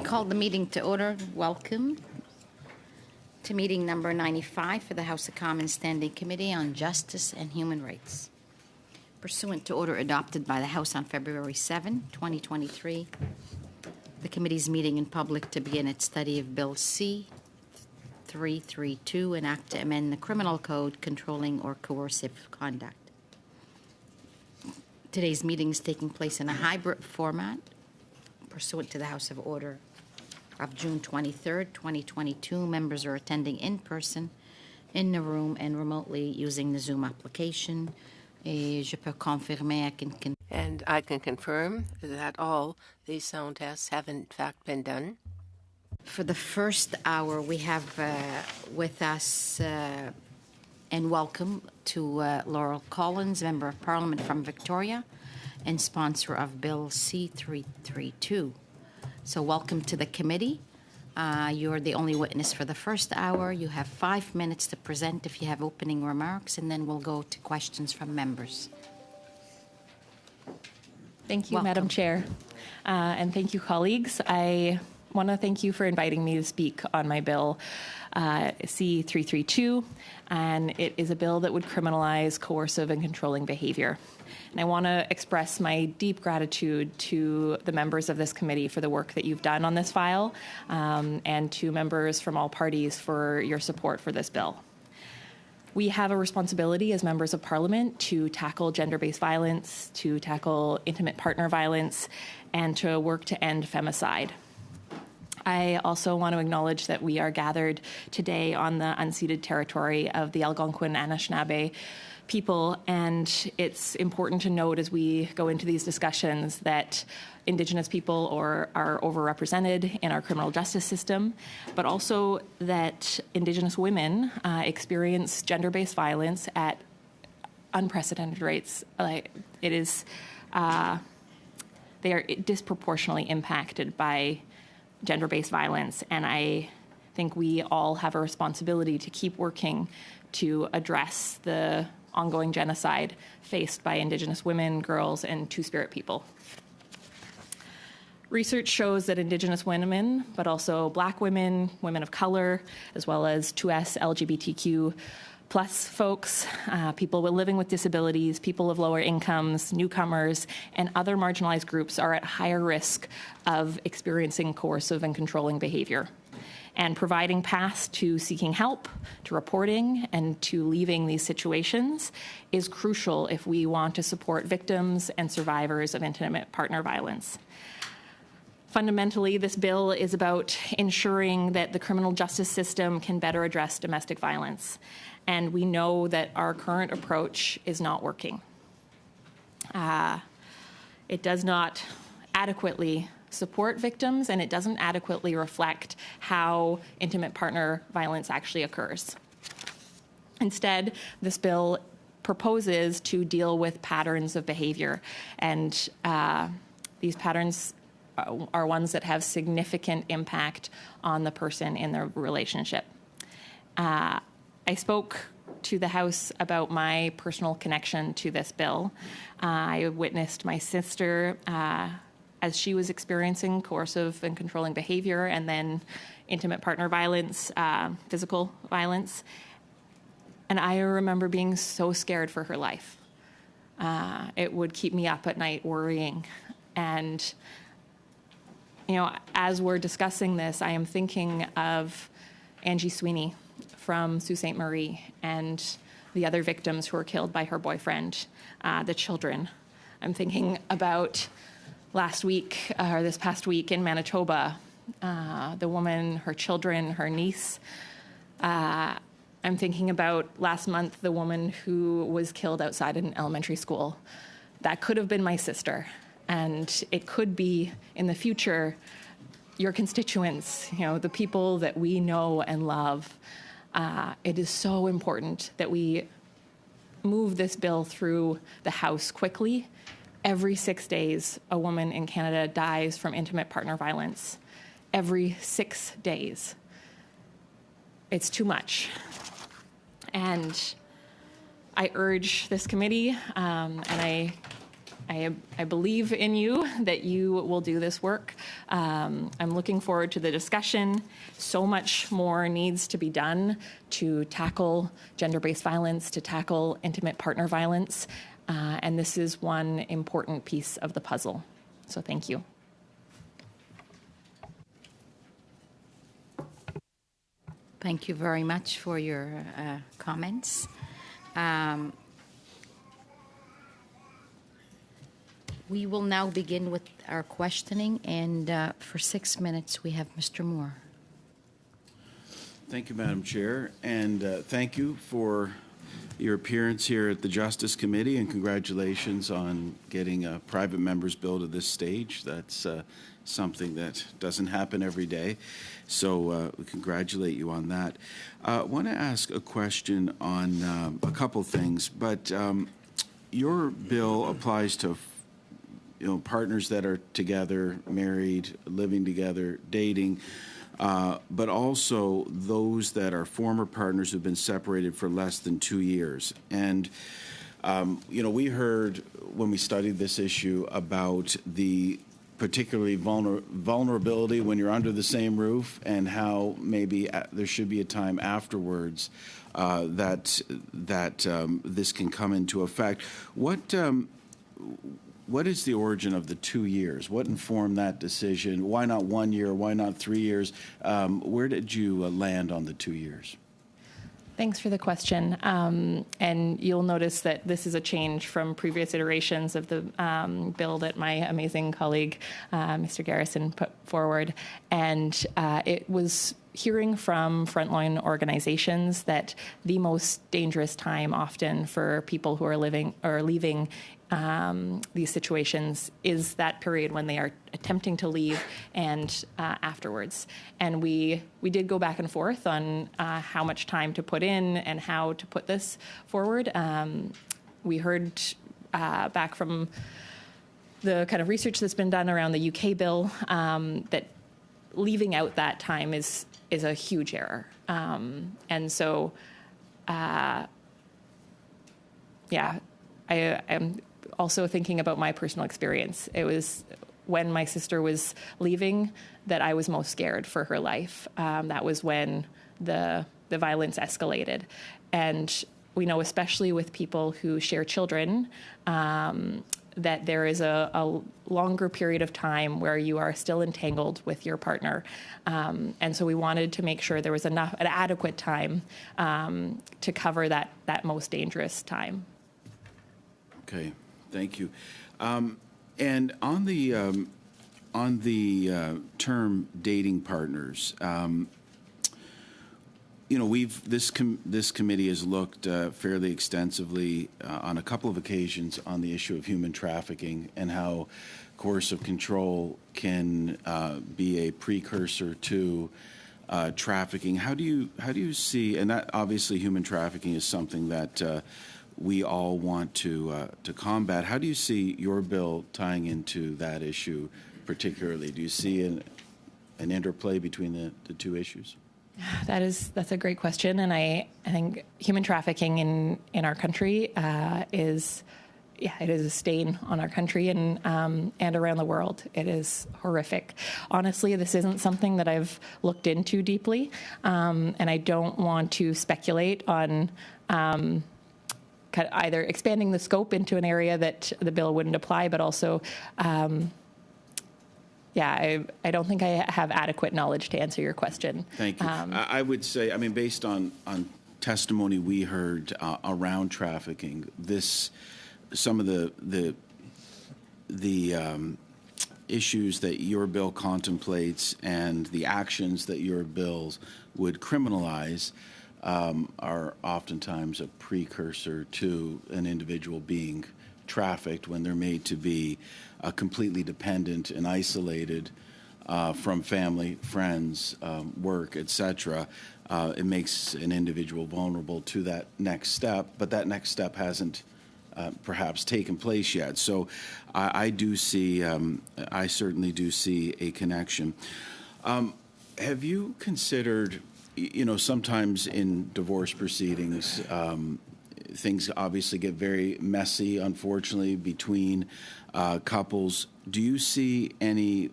Call the meeting to order. Welcome to meeting number 95 for the House of Commons Standing Committee on Justice and Human Rights. Pursuant to order adopted by the House on February 7, 2023, the committee's meeting in public to begin its study of Bill C-332, an act to amend the Criminal Code controlling or coercive conduct. Today's meeting is taking place in a hybrid format pursuant to the House of Order of June 23rd, 2022. Members are attending in person in the room and remotely using the Zoom application. And I can confirm that all these sound tests have in fact been done. For the first hour, we have with us and welcome to Laurel Collins, Member of Parliament from Victoria and sponsor of Bill C-332. So welcome to the committee. You're the only witness for the first hour. You have 5 minutes to present if you have opening remarks, and then we'll go to questions from members. Thank you, Welcome. Madam Chair, and thank you, colleagues. I want to thank you for inviting me to speak on my bill, C-332, and it is a bill that would criminalize coercive and controlling behavior. And I want to express my deep gratitude to the members of this committee for the work that you've done on this file, and to members from all parties for your support for this bill. We have a responsibility as members of Parliament to tackle gender-based violence, to tackle intimate partner violence, and to work to end femicide. I also want to acknowledge that we are gathered today on the unceded territory of the Algonquin Anishinaabe people, and it's important to note as we go into these discussions that Indigenous people are overrepresented in our criminal justice system, but also that Indigenous women experience gender-based violence at unprecedented rates. They are disproportionately impacted by gender-based violence, and I think we all have a responsibility to keep working to address the ongoing genocide faced by Indigenous women, girls, and Two-Spirit people. Research shows that Indigenous women, but also Black women, women of color, as well as 2S LGBTQ plus folks, people living with disabilities, people of lower incomes, newcomers, and other marginalized groups are at higher risk of experiencing coercive and controlling behavior. And providing paths to seeking help, to reporting, and to leaving these situations is crucial if we want to support victims and survivors of intimate partner violence. Fundamentally, this bill is about ensuring that the criminal justice system can better address domestic violence. And we know that our current approach is not working. It does not adequately support victims, and it doesn't adequately reflect how intimate partner violence actually occurs. Instead, this bill proposes to deal with patterns of behavior, and these patterns are ones that have significant impact on the person in their relationship. I spoke to the House about my personal connection to this bill. I witnessed my sister as she was experiencing coercive and controlling behavior, and then intimate partner violence, physical violence. And I remember being so scared for her life. It would keep me up at night worrying. And, as we're discussing this, I am thinking of Angie Sweeney from Sault Ste. Marie and the other victims who were killed by her boyfriend, the children. I'm thinking about this past week in Manitoba, the woman, her children, her niece. I'm thinking about last month, the woman who was killed outside an elementary school. That could have been my sister. And it could be, in the future, your constituents, the people that we know and love. It is so important that we move this bill through the House quickly. Every 6 days, a woman in Canada dies from intimate partner violence. Every 6 days. It's too much. And I urge this committee, and I I believe in you that you will do this work. I'm looking forward to the discussion. So much more needs to be done to tackle gender-based violence, to tackle intimate partner violence, and this is one important piece of the puzzle. So thank you. Thank you very much for your comments. We will now begin with our questioning, and for 6 minutes, we have Mr. Moore. Thank you, Madam Chair, and thank you for your appearance here at the Justice Committee, and congratulations on getting a private member's bill to this stage. That's something that doesn't happen every day, so we congratulate you on that. I want to ask a question on a couple things, but your bill applies to partners that are together, married, living together, dating, but also those that are former partners who've been separated for less than 2 years. And, we heard when we studied this issue about the particularly vulnerability when you're under the same roof, and how maybe there should be a time afterwards that this can come into effect. What is the origin of the 2 years? What informed that decision? Why not 1 year? Why not 3 years? Where did you land on the 2 years? Thanks for the question. And you'll notice that this is a change from previous iterations of the bill that my amazing colleague, Mr. Garrison, put forward. And it was hearing from frontline organizations that the most dangerous time often for people who are living or leaving these situations is that period when they are attempting to leave and afterwards. And we did go back and forth on how much time to put in and how to put this forward. We heard back from the kind of research that's been done around the UK bill that leaving out that time is a huge error. And so, I am also thinking about my personal experience. It was when my sister was leaving that I was most scared for her life. That was when the violence escalated. And we know, especially with people who share children, that there is a longer period of time where you are still entangled with your partner. And so we wanted to make sure there was an adequate time to cover that most dangerous time. Okay, thank you. And on the term dating partners, this committee has looked fairly extensively on a couple of occasions on the issue of human trafficking and how coercive control can be a precursor to trafficking. How do you see? And that obviously human trafficking is something that we all want to combat. How do you see your bill tying into that issue particularly? Do you see an interplay between the two issues? That's a great question, and I think human trafficking in our country is a stain on our country and around the world. It is horrific. Honestly, this isn't something that I've looked into deeply, and I don't want to speculate on either expanding the scope into an area that the bill wouldn't apply, but also. I don't think I have adequate knowledge to answer your question. Thank you. I would say, based on testimony we heard around trafficking, some of the issues that your bill contemplates and the actions that your bills would criminalize are oftentimes a precursor to an individual being trafficked when they're made to be completely dependent and isolated from family, friends, work, etc. It makes an individual vulnerable to that next step, but that next step hasn't perhaps taken place yet. So I certainly do see a connection. Have you considered, sometimes in divorce proceedings, things obviously get very messy, unfortunately, between couples. Do you see any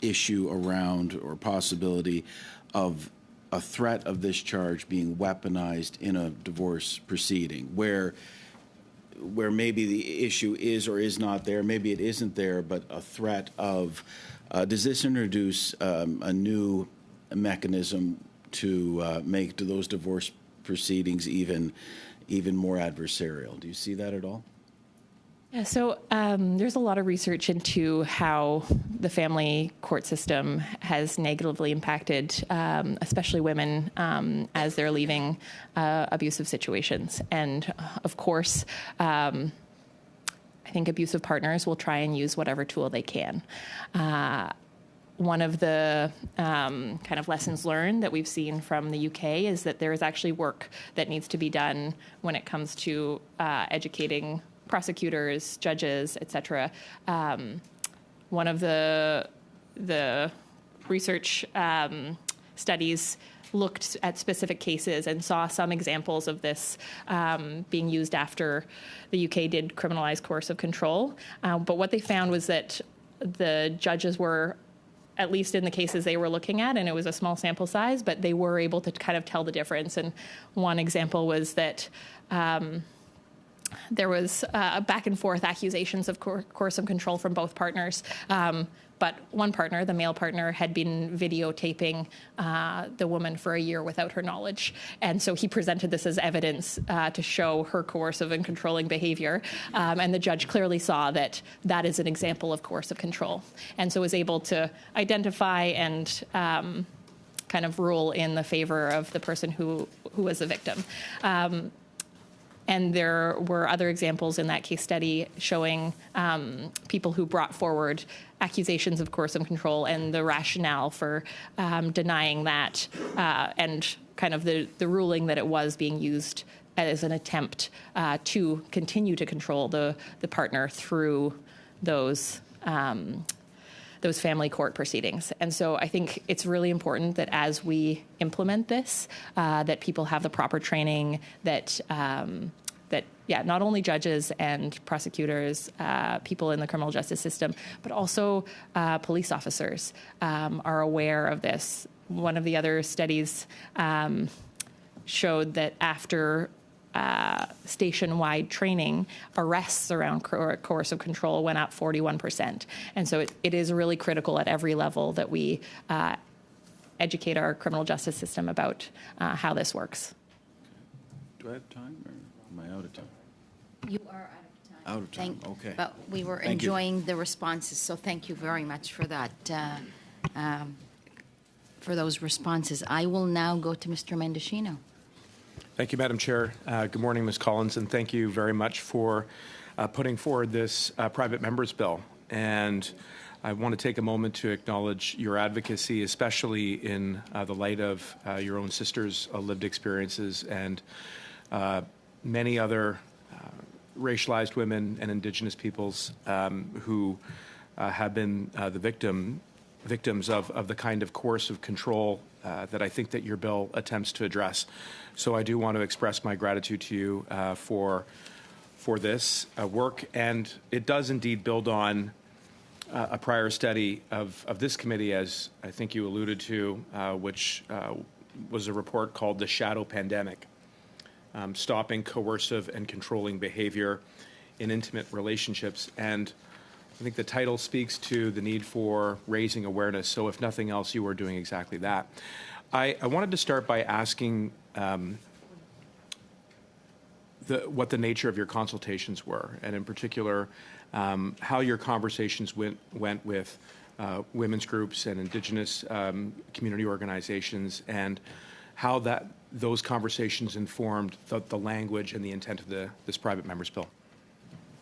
issue around or possibility of a threat of this charge being weaponized in a divorce proceeding where maybe the issue is or is not there, maybe it isn't there, but a threat of, does this introduce a new mechanism to make those divorce proceedings even more adversarial? Do you see that at all? Yeah, so there's a lot of research into how the family court system has negatively impacted, especially women, as they're leaving abusive situations. And of course, I think abusive partners will try and use whatever tool they can. One of the kind of lessons learned that we've seen from the UK is that there is actually work that needs to be done when it comes to educating prosecutors, judges, et cetera. One of the research studies looked at specific cases and saw some examples of this being used after the UK did criminalize coercive control. But what they found was that the judges were, at least in the cases they were looking at, and it was a small sample size, but they were able to kind of tell the difference. And one example was that there was back and forth accusations of coercive control from both partners. But one partner, the male partner, had been videotaping the woman for a year without her knowledge. And so he presented this as evidence to show her coercive and controlling behavior. And the judge clearly saw that that is an example of coercive control. And so was able to identify and kind of rule in the favor of the person who was the victim. And there were other examples in that case study showing people who brought forward accusations of coercive control and the rationale for denying that and kind of the ruling that it was being used as an attempt to continue to control the partner through those family court proceedings. And so I think it's really important that as we implement this, that people have the proper training, that not only judges and prosecutors, people in the criminal justice system, but also police officers are aware of this. One of the other studies showed that after station-wide training, arrests around coercive control went up 41%. And so it is really critical at every level that we educate our criminal justice system about how this works. Do I have time, or am I out of time? You are out of time. Out of time, okay. But we were Thank you. enjoying the responses, so thank you very much for that, for those responses. I will now go to Mr. Mendocino. Thank you, Madam Chair. Good morning, Ms. Collins, and thank you very much for putting forward this private members bill. And I want to take a moment to acknowledge your advocacy, especially in the light of your own sister's lived experiences and many other racialized women and Indigenous peoples who have been the victims of the kind of coercive control that I think that your bill attempts to address. So I do want to express my gratitude to you for this work, and it does indeed build on a prior study of this committee, as I think you alluded to, which was a report called The Shadow Pandemic, Stopping Coercive and Controlling Behavior in Intimate Relationships. And I think the title speaks to the need for raising awareness. So if nothing else, you are doing exactly that. I wanted to start by asking what the nature of your consultations were, and in particular, how your conversations went with women's groups and Indigenous community organizations, and how those conversations informed the language and the intent of this private members bill.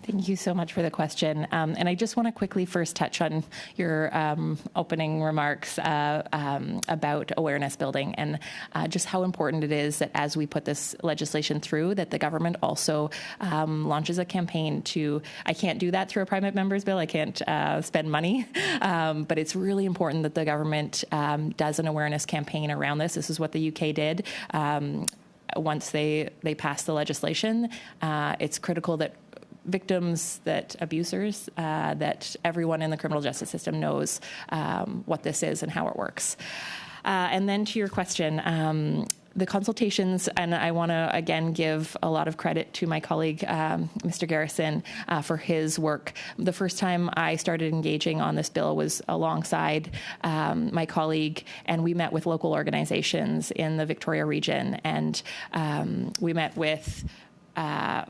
Thank you so much for the question. And I just want to quickly first touch on your opening remarks about awareness building and just how important it is that as we put this legislation through, that the government also launches a campaign to, I can't do that through a private members bill, I can't spend money, but it's really important that the government does an awareness campaign around this. This is what the UK did. once they pass the legislation. It's critical that victims, that abusers, that everyone in the criminal justice system knows what this is and how it works. And then to your question, the consultations, and I want to again give a lot of credit to my colleague, Mr. Garrison, for his work. The first time I started engaging on this bill was alongside my colleague, and we met with local organizations in the Victoria region, and we met with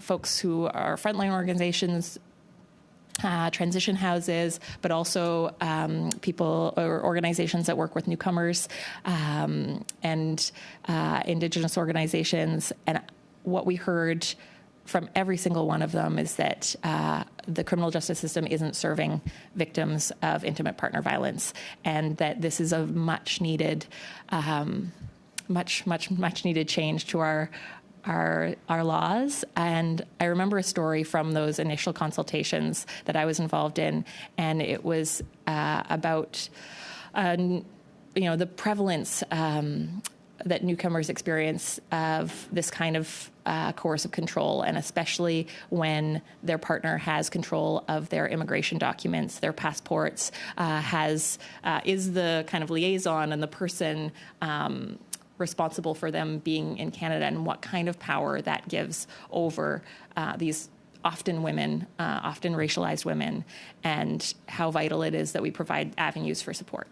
folks who are frontline organizations, transition houses, but also people or organizations that work with newcomers and Indigenous organizations. And what we heard from every single one of them is that the criminal justice system isn't serving victims of intimate partner violence, and that this is a much needed change to our laws. And I remember a story from those initial consultations that I was involved in, and it was about the prevalence that newcomers experience of this kind of coercive control, and especially when their partner has control of their immigration documents, their passports, is the kind of liaison and the person responsible for them being in Canada, and what kind of power that gives over these often women, often racialized women, and how vital it is that we provide avenues for support.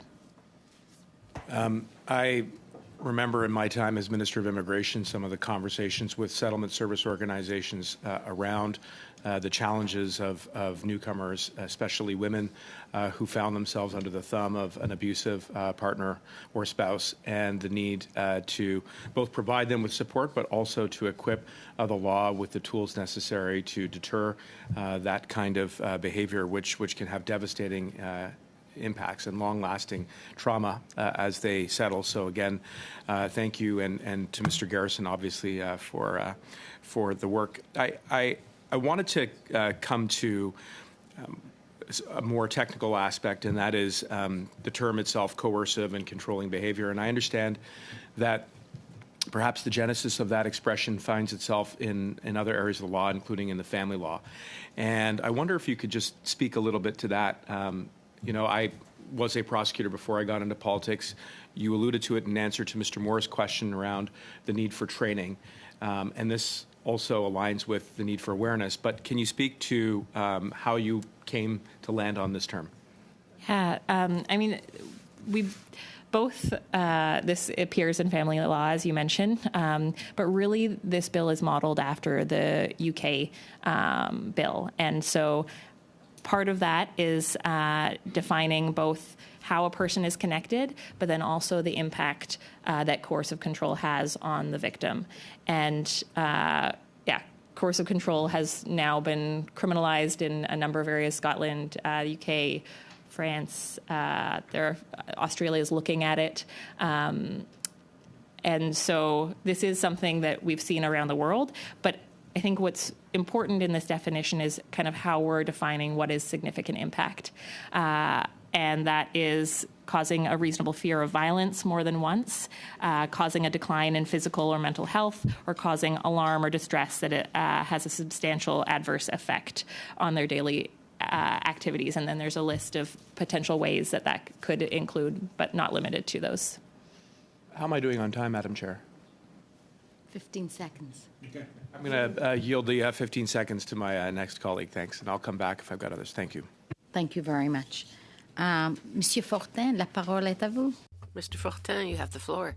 I remember in my time as Minister of Immigration some of the conversations with settlement service organizations around the challenges of newcomers, especially women who found themselves under the thumb of an abusive partner or spouse, and the need to both provide them with support but also to equip the law with the tools necessary to deter that kind of behavior, which can have devastating impacts and long-lasting trauma as they settle. So again, thank you, and to Mr. Garrison, obviously, for the work. I wanted to come to a more technical aspect, and that is the term itself, coercive and controlling behavior. And I understand that perhaps the genesis of that expression finds itself in other areas of the law, including in the family law. And I wonder if you could just speak a little bit to that. I was a prosecutor before I got into politics. You alluded to it in answer to Mr. Moore's question around the need for training. And this also aligns with the need for awareness. But can you speak to how you came to land on this term? Yeah, we've both, this appears in family law, as you mentioned, but really this bill is modeled after the UK bill. And so part of that is defining both how a person is connected, but then also the impact that coercive control has on the victim. And coercive control has now been criminalized in a number of areas: Scotland, UK, France. Australia is looking at it. And so this is something that we've seen around the world, but I think what's important in this definition is kind of how we're defining what is significant impact. And that is causing a reasonable fear of violence more than once, causing a decline in physical or mental health, or causing alarm or distress that it has a substantial adverse effect on their daily activities. And then there's a list of potential ways that could include, but not limited to those. How am I doing on time, Madam Chair? 15 seconds. Okay. I'm going to yield the 15 seconds to my next colleague. Thanks. And I'll come back if I've got others. Thank you. Thank you very much. Monsieur Fortin, la parole est à vous. Mr. Fortin, you have the floor.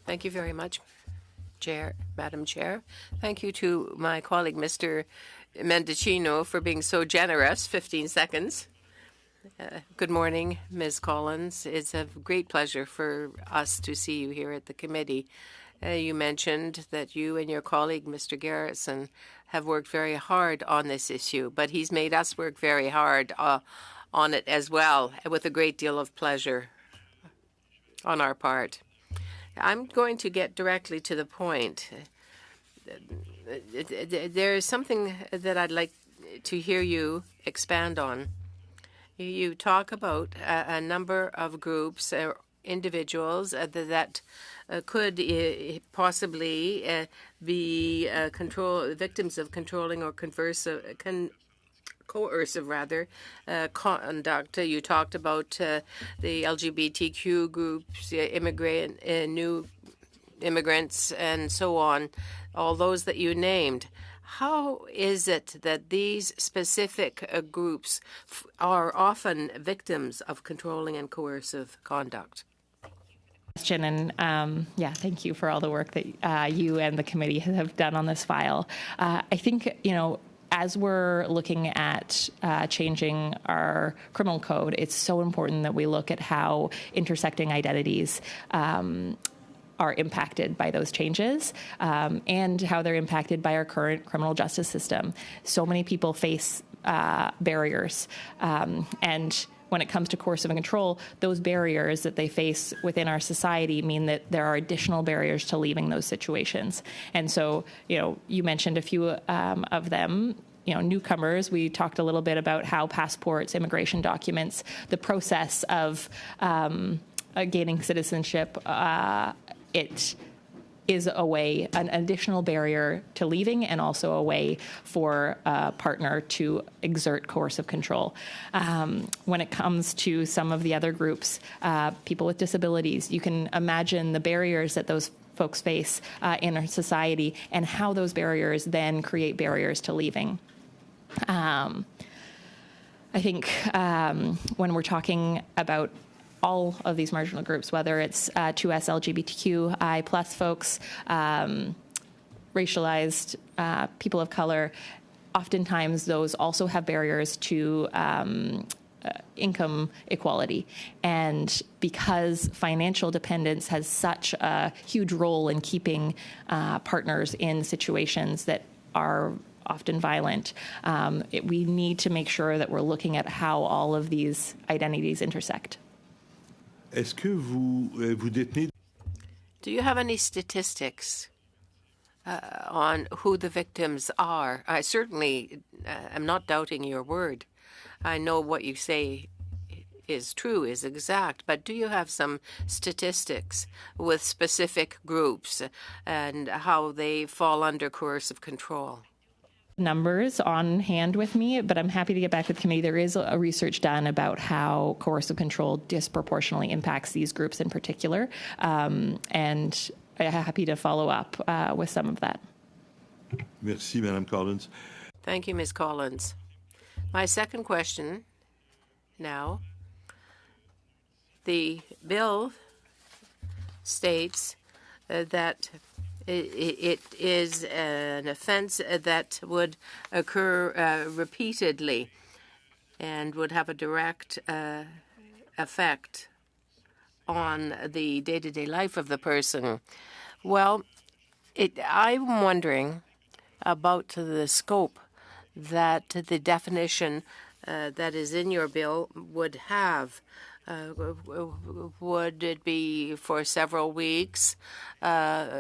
Thank you very much, Madam Chair. Thank you to my colleague, Mr. Mendicino, for being so generous. 15 seconds. Good morning, Ms. Collins. It's a great pleasure for us to see you here at the committee. You mentioned that you and your colleague, Mr. Garrison, have worked very hard on this issue, but he's made us work very hard on it as well, with a great deal of pleasure on our part. I'm going to get directly to the point. There is something that I'd like to hear you expand on. You talk about a number of groups individuals that could possibly be victims of controlling or coercive conduct. You talked about the LGBTQ groups, new immigrants, and so on, all those that you named. How is it that these specific groups are often victims of controlling and coercive conduct? Question, and thank you for all the work that you and the committee have done on this file. I think, as we're looking at changing our criminal code, it's so important that we look at how intersecting identities are impacted by those changes and how they're impacted by our current criminal justice system. So many people face barriers, and when it comes to coercive and control, those barriers that they face within our society mean that there are additional barriers to leaving those situations. And so, you mentioned a few of them. Newcomers, we talked a little bit about how passports, immigration documents, the process of gaining citizenship, it is an additional barrier to leaving, and also a way for a partner to exert coercive control. When it comes to some of the other groups, people with disabilities, you can imagine the barriers that those folks face in our society, and how those barriers then create barriers to leaving. I think when we're talking about all of these marginal groups, whether it's 2S LGBTQI plus folks, racialized people of color, oftentimes those also have barriers to income equality. And because financial dependence has such a huge role in keeping partners in situations that are often violent, we need to make sure that we're looking at how all of these identities intersect. Est-ce que vous détenez? Do you have any statistics on who the victims are? I certainly am not doubting your word. I know what you say is true, is exact, but do you have some statistics with specific groups and how they fall under coercive control? Numbers on hand with me, but I'm happy to get back to the committee. There is a research done about how coercive control disproportionately impacts these groups in particular, and I'm happy to follow up with some of that. Merci, Madame Collins. Thank you, Ms. Collins. My second question now. The bill states that it is an offense that would occur repeatedly and would have a direct effect on the day-to-day life of the person. Well, I'm wondering about the scope that the definition that is in your bill would have. Would it be for several weeks where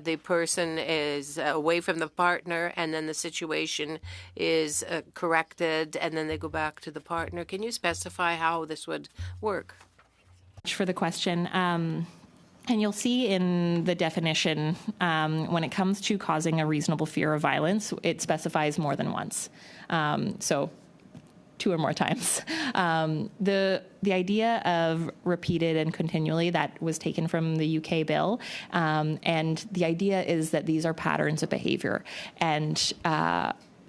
the person is away from the partner and then the situation is corrected and then they go back to the partner? Can you specify how this would work? For the question. And you'll see in the definition, when it comes to causing a reasonable fear of violence, it specifies more than once. So 2 or more times. The idea of repeated and continually, that was taken from the UK bill. And the idea is that these are patterns of behavior. And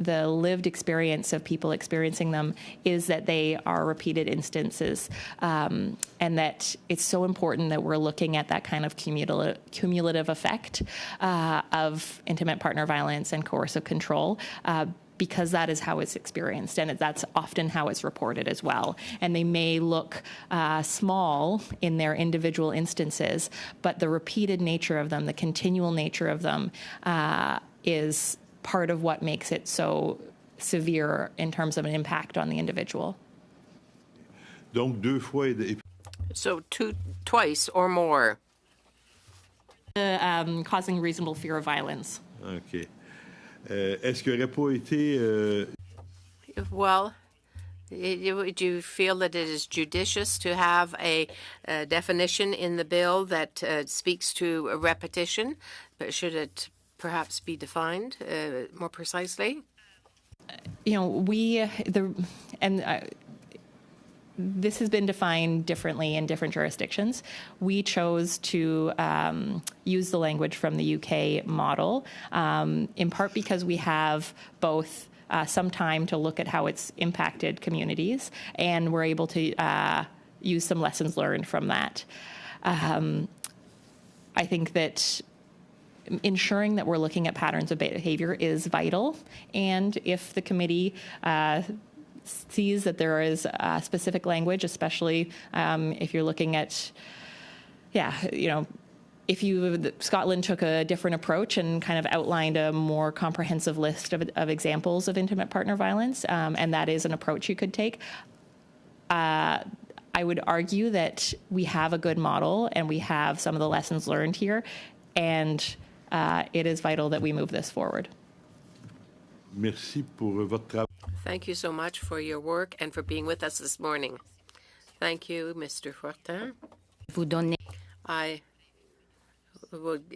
the lived experience of people experiencing them is that they are repeated instances, and that it's so important that we're looking at that kind of cumulative effect of intimate partner violence and coercive control, because that is how it's experienced, and that's often how it's reported as well. And they may look small in their individual instances, but the repeated nature of them, the continual nature of them, is part of what makes it so severe in terms of an impact on the individual. Donc 2 fois. So twice or more. Causing reasonable fear of violence. OK. Est-ce qu'il n'aurait pas été... Well, Do you feel that it is judicious to have a definition in the bill that speaks to a repetition? But should it perhaps be defined more precisely? This has been defined differently in different jurisdictions. We chose to use the language from the UK model, in part because we have both some time to look at how it's impacted communities, and we're able to use some lessons learned from that. I think that ensuring that we're looking at patterns of behavior is vital, and if the committee sees that there is specific language, especially if you're looking at, Scotland took a different approach and kind of outlined a more comprehensive list of examples of intimate partner violence, and that is an approach you could take. I would argue that we have a good model and we have some of the lessons learned here, and it is vital that we move this forward. Merci pour votre travail. Thank you so much for your work and for being with us this morning. Thank you, Mr. Fortin. I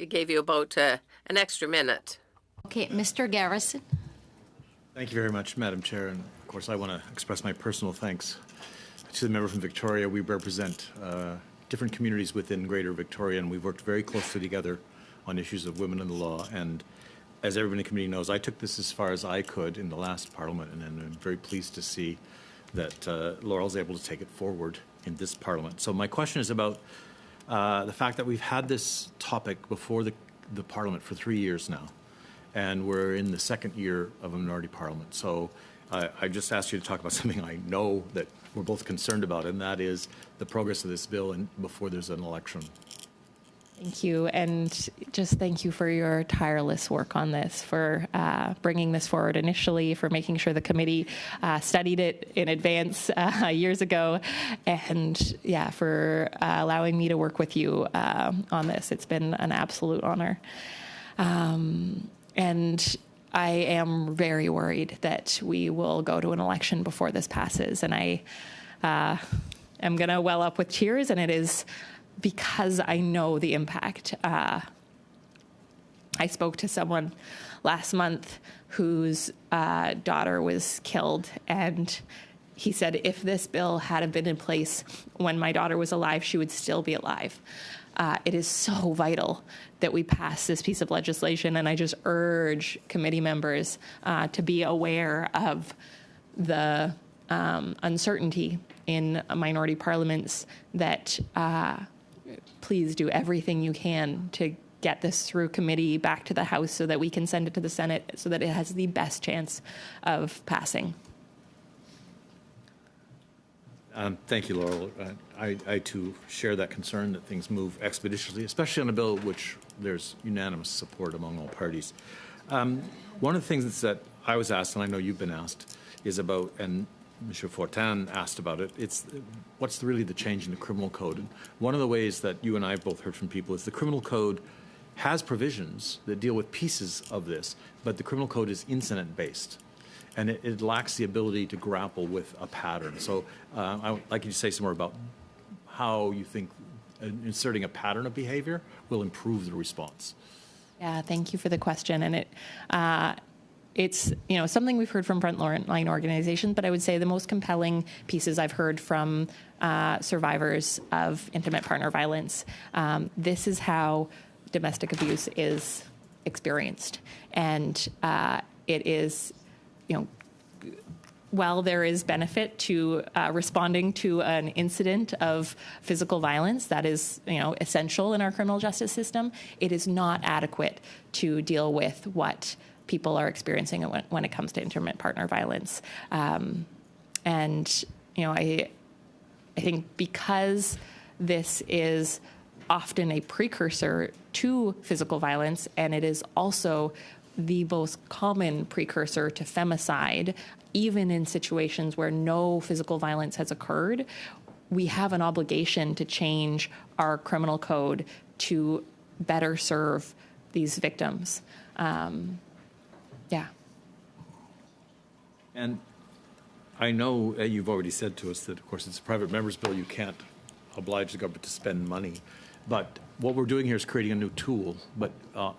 gave you about an extra minute. Okay, Mr. Garrison. Thank you very much, Madam Chair. And of course, I want to express my personal thanks to the member from Victoria. We represent different communities within Greater Victoria, and we've worked very closely together on issues of women in the law. And as everyone in the committee knows, I took this as far as I could in the last Parliament, and I'm very pleased to see that Laurel's able to take it forward in this Parliament. So my question is about the fact that we've had this topic before the Parliament for 3 years now, and we're in the second year of a minority Parliament. So I just asked you to talk about something I know that we're both concerned about, and that is the progress of this bill and before there's an election. Thank you, and just thank you for your tireless work on this, for bringing this forward initially, for making sure the committee studied it in advance years ago, and for allowing me to work with you on this. It's been an absolute honor. And I am very worried that we will go to an election before this passes, and I am going to well up with tears, and it is because I know the impact. I spoke to someone last month whose daughter was killed, and he said, if this bill had been in place when my daughter was alive, she would still be alive. It is so vital that we pass this piece of legislation, and I just urge committee members to be aware of the uncertainty in minority parliaments, that please do everything you can to get this through committee back to the House so that we can send it to the Senate so that it has the best chance of passing. Thank you, Laurel. I too share that concern that things move expeditiously, especially on a bill which there's unanimous support among all parties. One of the things that I was asked, and I know you've been asked, is about, and Mr. Fortin asked about it, it's what's really the change in the criminal code. And one of the ways that you and I have both heard from people is the criminal code has provisions that deal with pieces of this, but the criminal code is incident-based, and it lacks the ability to grapple with a pattern. So I would like you to say some more about how you think inserting a pattern of behavior will improve the response. Yeah, thank you for the question. And it's something we've heard from frontline organizations, but I would say the most compelling pieces I've heard from survivors of intimate partner violence. This is how domestic abuse is experienced, and it is, while there is benefit to responding to an incident of physical violence that is, essential in our criminal justice system, it is not adequate to deal with what people are experiencing when it comes to intimate partner violence. I think because this is often a precursor to physical violence, and it is also the most common precursor to femicide, even in situations where no physical violence has occurred, we have an obligation to change our criminal code to better serve these victims. Yeah. And I know you've already said to us that, of course, it's a private member's bill. You can't oblige the government to spend money. But what we're doing here is creating a new tool. But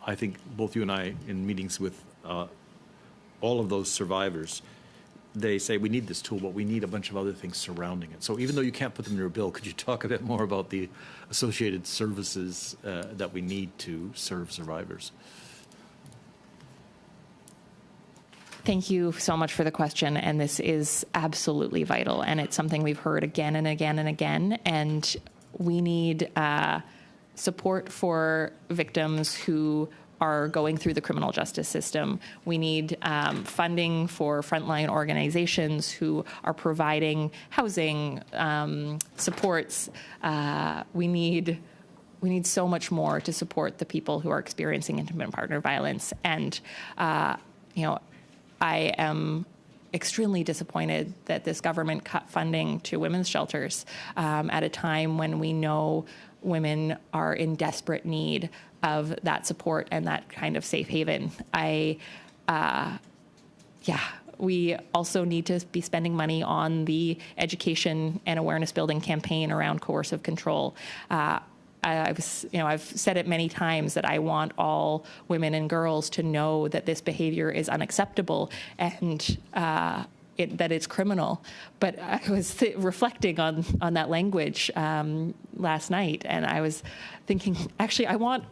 I think both you and I, in meetings with all of those survivors, they say we need this tool, but we need a bunch of other things surrounding it. So even though you can't put them in your bill, could you talk a bit more about the associated services that we need to serve survivors? Thank you so much for the question, and this is absolutely vital, and it's something we've heard again and again and again, and we need support for victims who are going through the criminal justice system. We need funding for frontline organizations who are providing housing, supports. We need so much more to support the people who are experiencing intimate partner violence, and I am extremely disappointed that this government cut funding to women's shelters at a time when we know women are in desperate need of that support and that kind of safe haven. We also need to be spending money on the education and awareness building campaign around coercive control. I've said it many times that I want all women and girls to know that this behavior is unacceptable and that it's criminal. But I was reflecting on that language last night, and I was thinking, actually, I want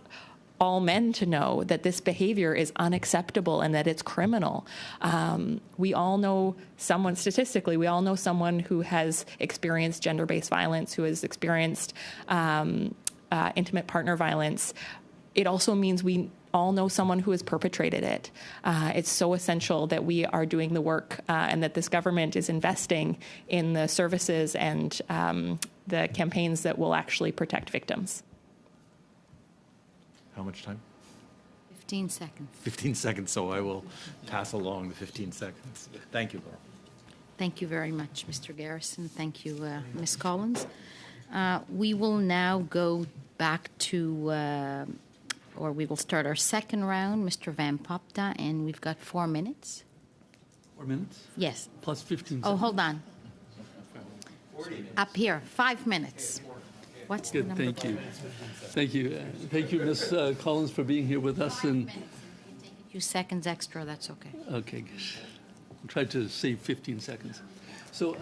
all men to know that this behavior is unacceptable and that it's criminal. We all know someone, statistically, we all know someone who has experienced gender-based violence, who has experienced intimate partner violence. It also means we all know someone who has perpetrated it. It's so essential that we are doing the work and that this government is investing in the services and the campaigns that will actually protect victims. How much time? 15 seconds. 15 seconds, so I will pass along the 15 seconds. Thank you, Laura. Thank you very much, Mr. Garrison. Thank you, Ms. Collins. We will now go back to, or we will start our second round, Mr. Van Popta, and we've got 4 minutes. 4 minutes? Yes. Plus 15 seconds. Oh, hold on. Up here, 5 minutes. What's the Good, number? thank you. Thank you. Thank you, Ms. Collins, for being here with us. And A few seconds extra, that's okay. okay, good. I'll try to save 15 seconds. So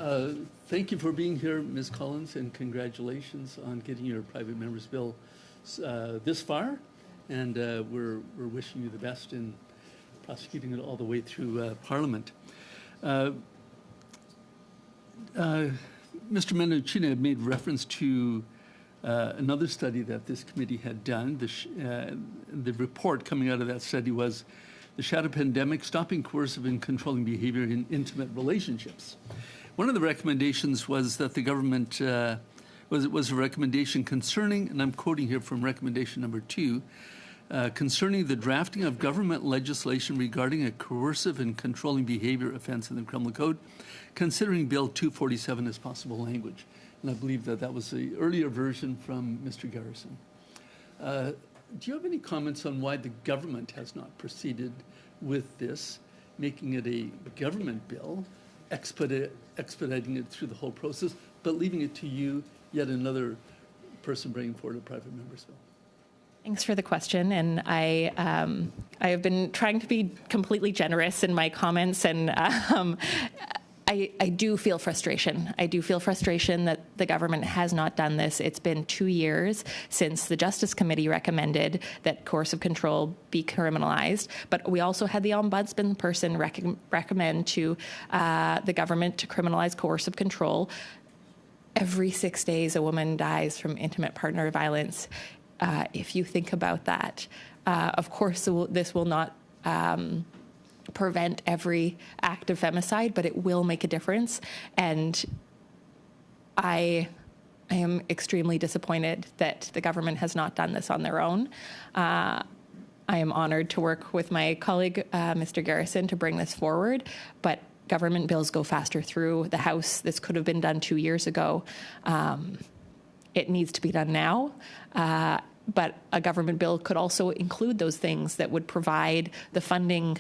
thank you for being here, Ms. Collins, and congratulations on getting your private member's bill this far. And we're wishing you the best in prosecuting it all the way through Parliament. Mr. Mendocino made reference to another study that this committee had done. The report coming out of that study was the Shadow Pandemic, Stopping Coercive and Controlling Behavior in Intimate Relationships. One of the recommendations was that the government was a recommendation concerning, and I'm quoting here from recommendation number 2, concerning the drafting of government legislation regarding a coercive and controlling behavior offense in the Criminal Code, considering Bill 247 as possible language. And I believe that was the earlier version from Mr. Garrison. Do you have any comments on why the government has not proceeded with this, making it a government bill, expediting it through the whole process, but leaving it to you, yet another person bringing forward a private member's bill? Thanks for the question, and I have been trying to be completely generous in my comments, and I do feel frustration. I do feel frustration that the government has not done this. It's been 2 years since the Justice Committee recommended that coercive control be criminalized, but we also had the ombudsman person recommend to the government to criminalize coercive control. Every 6 days, a woman dies from intimate partner violence. If you think about that, of course, this will not prevent every act of femicide, but it will make a difference. And I am extremely disappointed that the government has not done this on their own. I am honored to work with my colleague, Mr. Garrison, to bring this forward, but government bills go faster through the House. This could have been done 2 years ago. It needs to be done now. but a government bill could also include those things that would provide the funding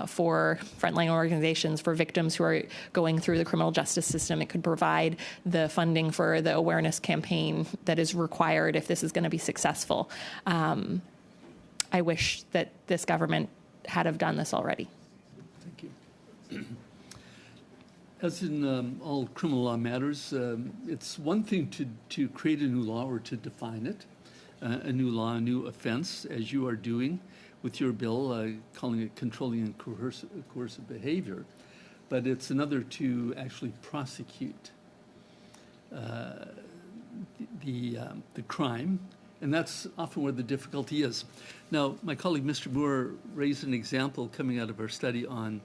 for frontline organizations, for victims who are going through the criminal justice system. It could provide the funding for the awareness campaign that is required if this is going to be successful. I wish that this government had have done this already. Thank you. As in all criminal law matters, it's one thing to create a new law or to define it, a new law, a new offense, as you are doing with your bill, calling it controlling and coercive behavior. But it's another to actually prosecute the crime, and that's often where the difficulty is. Now, my colleague Mr. Moore raised an example coming out of our study on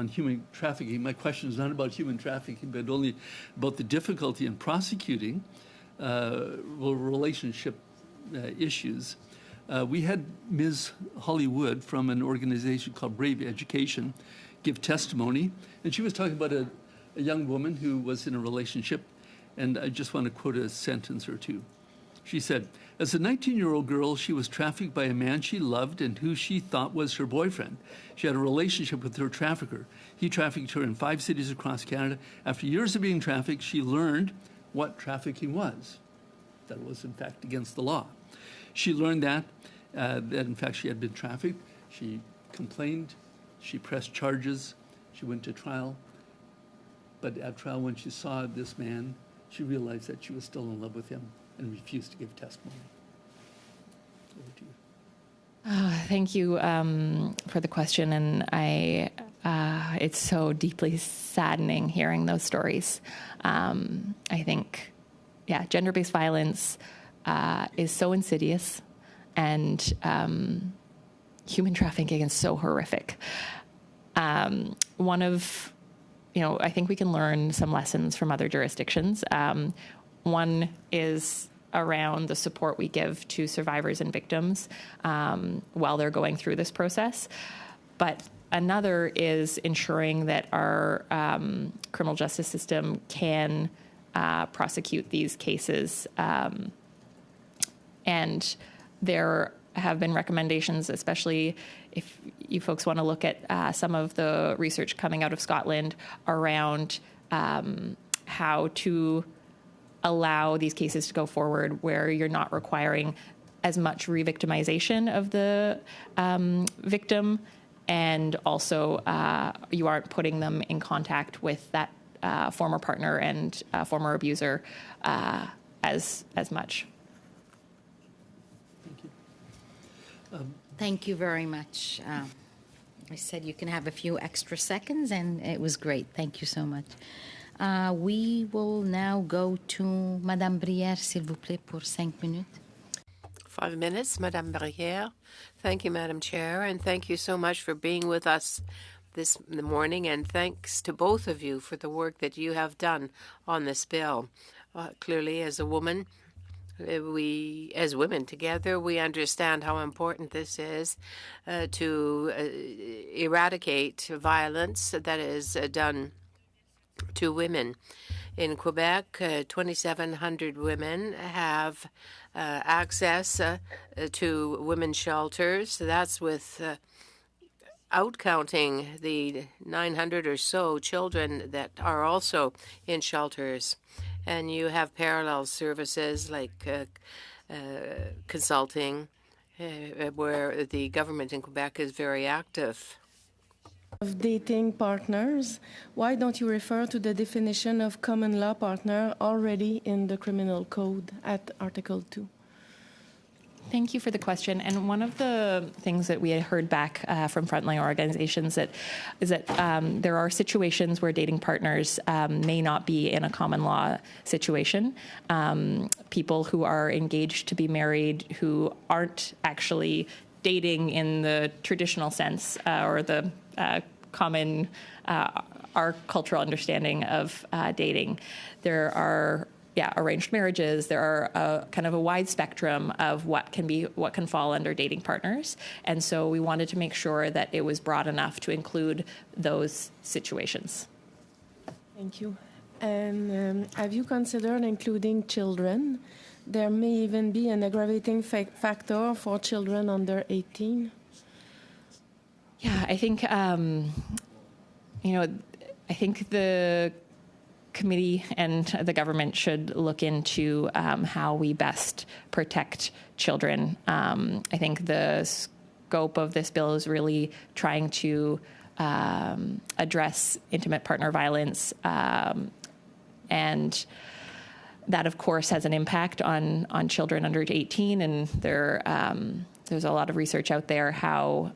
human trafficking. My question is not about human trafficking, but only about the difficulty in prosecuting relationship issues. We had Ms. Holly Wood from an organization called Brave Education give testimony, and she was talking about a young woman who was in a relationship, and I just want to quote a sentence or two. She said, as a 19-year-old girl, she was trafficked by a man she loved and who she thought was her boyfriend. She had a relationship with her trafficker. He trafficked her in 5 cities across Canada. After years of being trafficked, she learned what trafficking was. That it was, in fact, against the law. She learned that in fact, she had been trafficked. She complained. She pressed charges. She went to trial. But at trial, when she saw this man, she realized that she was still in love with him and refused to give testimony. Over to you. Thank you for the question, and it's so deeply saddening hearing those stories. I think, gender-based violence is so insidious, and human trafficking is so horrific. I think we can learn some lessons from other jurisdictions. One is around the support we give to survivors and victims while they're going through this process. But another is ensuring that our criminal justice system can prosecute these cases. And there have been recommendations, especially if you folks want to look at some of the research coming out of Scotland around how to allow these cases to go forward where you're not requiring as much re-victimization of the victim, and also you aren't putting them in contact with that former partner and former abuser as much. Thank you. Thank you very much. I said you can have a few extra seconds, and it was great. Thank you so much. We will now go to Madame Brière, s'il vous plaît, pour 5 minutes. 5 minutes, Madame Brière. Thank you, Madam Chair, and thank you so much for being with us this morning, and thanks to both of you for the work that you have done on this bill. Clearly, as a woman, as women together, we understand how important this is to eradicate violence that is done to women. In Quebec, 2,700 women have access to women's shelters. That's with outcounting the 900 or so children that are also in shelters. And you have parallel services like consulting, where the government in Quebec is very active. Of dating partners, why don't you refer to the definition of common law partner already in the criminal code at Article 2? Thank you for the question. And one of the things that we had heard back from frontline organizations is that there are situations where dating partners may not be in a common law situation. People who are engaged to be married who aren't actually dating in the traditional sense or the common our cultural understanding of dating. There are arranged marriages. There are kind of a wide spectrum of what can fall under dating partners, and so we wanted to make sure that it was broad enough to include those situations. Thank you. And have you considered including children there may even be an aggravating factor for children under 18. Yeah, I think, I think the committee and the government should look into how we best protect children. I think the scope of this bill is really trying to address intimate partner violence, and that, of course, has an impact on children under 18. And there's a lot of research out there how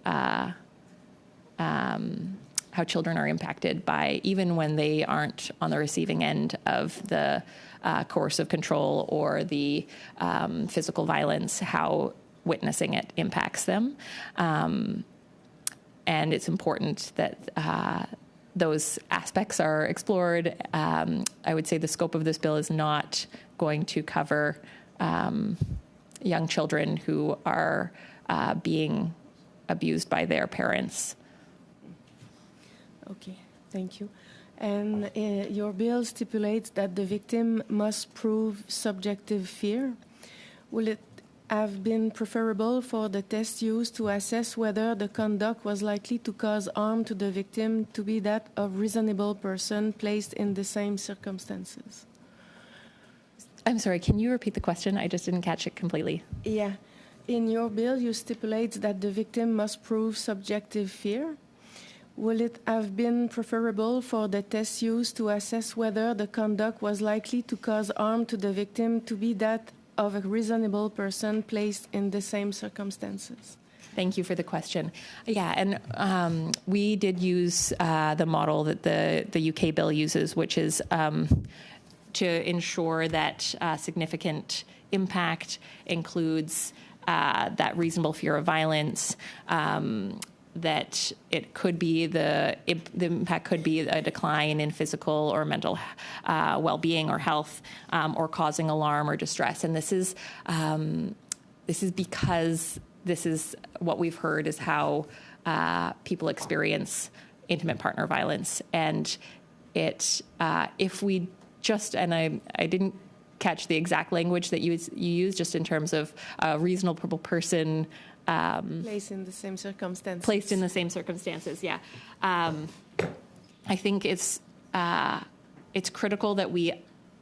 children are impacted by, even when they aren't on the receiving end of the coercive control or the physical violence, how witnessing it impacts them. And it's important that those aspects are explored. I would say the scope of this bill is not going to cover young children who are being abused by their parents. Okay, thank you. And your bill stipulates that the victim must prove subjective fear. Will it have been preferable for the test used to assess whether the conduct was likely to cause harm to the victim to be that of reasonable person placed in the same circumstances? I'm sorry, can you repeat the question? I just didn't catch it completely. Yeah. In your bill, you stipulate that the victim must prove subjective fear. Will it have been preferable for the test used to assess whether the conduct was likely to cause harm to the victim to be that of a reasonable person placed in the same circumstances? Thank you for the question. Yeah, and we did use the model that the UK bill uses, which is to ensure that significant impact includes that reasonable fear of violence, that it could be the impact could be a decline in physical or mental well-being or health, or causing alarm or distress. And this is because this is what we've heard is how people experience intimate partner violence. And it, if we just, and I didn't catch the exact language that you used, just in terms of a reasonable person. Placed in the same circumstances. Placed in the same circumstances, yeah. I think it's critical that we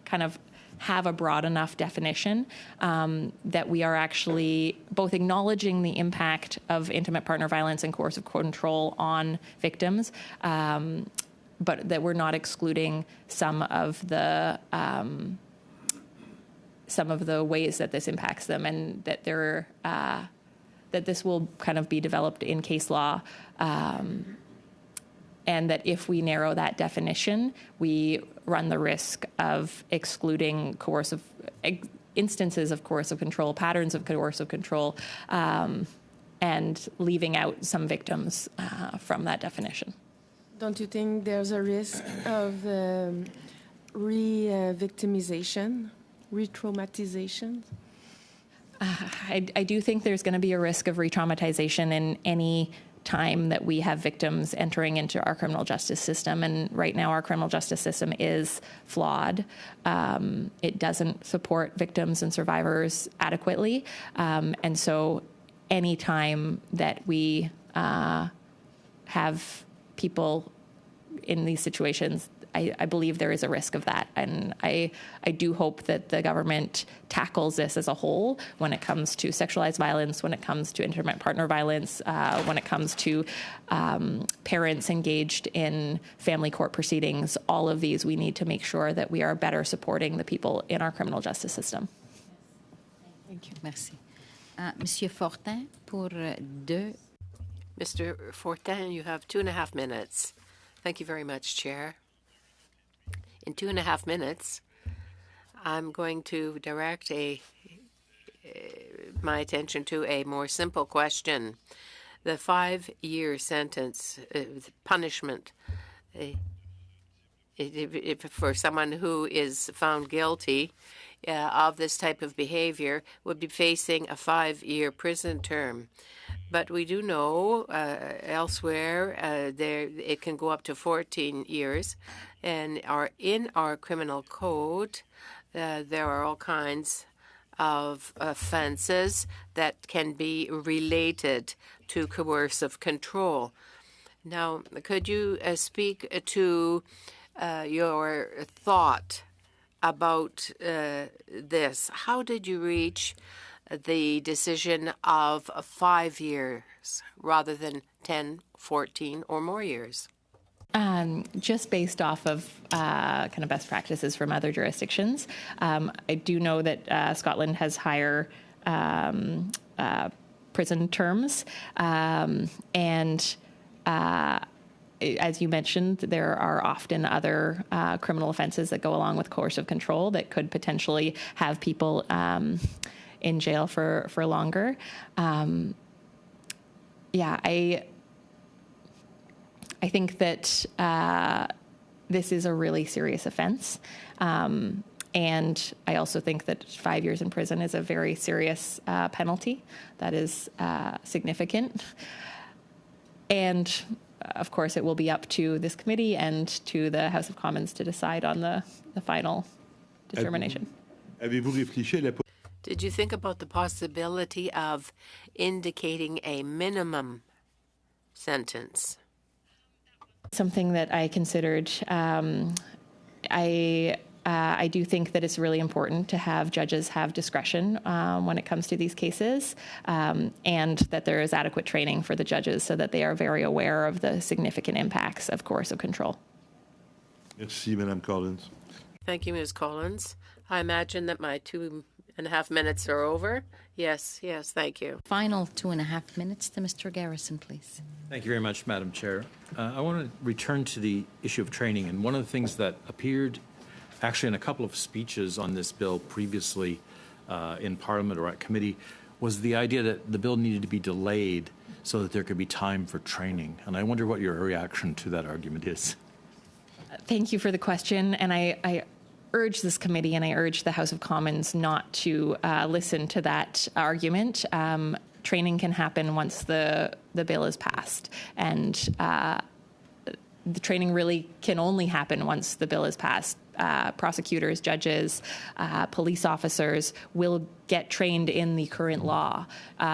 kind of have a broad enough definition that we are actually both acknowledging the impact of intimate partner violence and coercive control on victims, but that we're not excluding some of the ways that this impacts them, and that there that this will kind of be developed in case law, and that if we narrow that definition, we run the risk of excluding instances of coercive control, patterns of coercive control, and leaving out some victims from that definition. Don't you think there's a risk of re-victimization, re-traumatization? I do think there's going to be a risk of re-traumatization in any time that we have victims entering into our criminal justice system. And right now our criminal justice system is flawed. It doesn't support victims and survivors adequately. And so any time that we have people in these situations, I believe there is a risk of that. And I do hope that the government tackles this as a whole when it comes to sexualized violence, when it comes to intimate partner violence, when it comes to parents engaged in family court proceedings. All of these, we need to make sure that we are better supporting the people in our criminal justice system. Thank you. Merci. Monsieur Fortin, pour deux. Mr. Fortin, you have 2.5 minutes. Thank you very much, Chair. In 2.5 minutes, I'm going to direct my attention to a more simple question. The 5-year sentence, punishment, for someone who is found guilty of this type of behavior would be facing a 5-year prison term. But we do know elsewhere it can go up to 14 years. And in our criminal code, there are all kinds of offenses that can be related to coercive control. Now, could you speak to your thought about this? How did you reach the decision of 5 years rather than 10, 14, or more years? Just based off of kind of best practices from other jurisdictions. I do know that Scotland has higher prison terms, and as you mentioned, there are often other criminal offenses that go along with coercive control that could potentially have people in jail for longer. I think that this is a really serious offense. And I also think that 5 years in prison is a very serious penalty that is significant. And of course, it will be up to this committee and to the House of Commons to decide on the final determination. Avez-vous réfléchi à la Did you think about the possibility of indicating a minimum sentence? Something that I considered. I do think that it's really important to have judges have discretion when it comes to these cases, and that there is adequate training for the judges so that they are very aware of the significant impacts of coercive control. Merci, Madame Collins. Thank you, Ms. Collins. I imagine that my 2.5 minutes are over. Yes, thank you. Final 2.5 minutes to Mr. Garrison, please. Thank you very much, Madam Chair. I want to return to the issue of training, and one of the things that appeared actually in a couple of speeches on this bill previously in Parliament or at committee was the idea that the bill needed to be delayed so that there could be time for training. And I wonder what your reaction to that argument is. Thank you for the question, and I urge this committee and I urge the House of Commons not to listen to that argument. Training can happen once the bill is passed, and the training really can only happen once the bill is passed. Prosecutors, judges, police officers will get trained in the current law.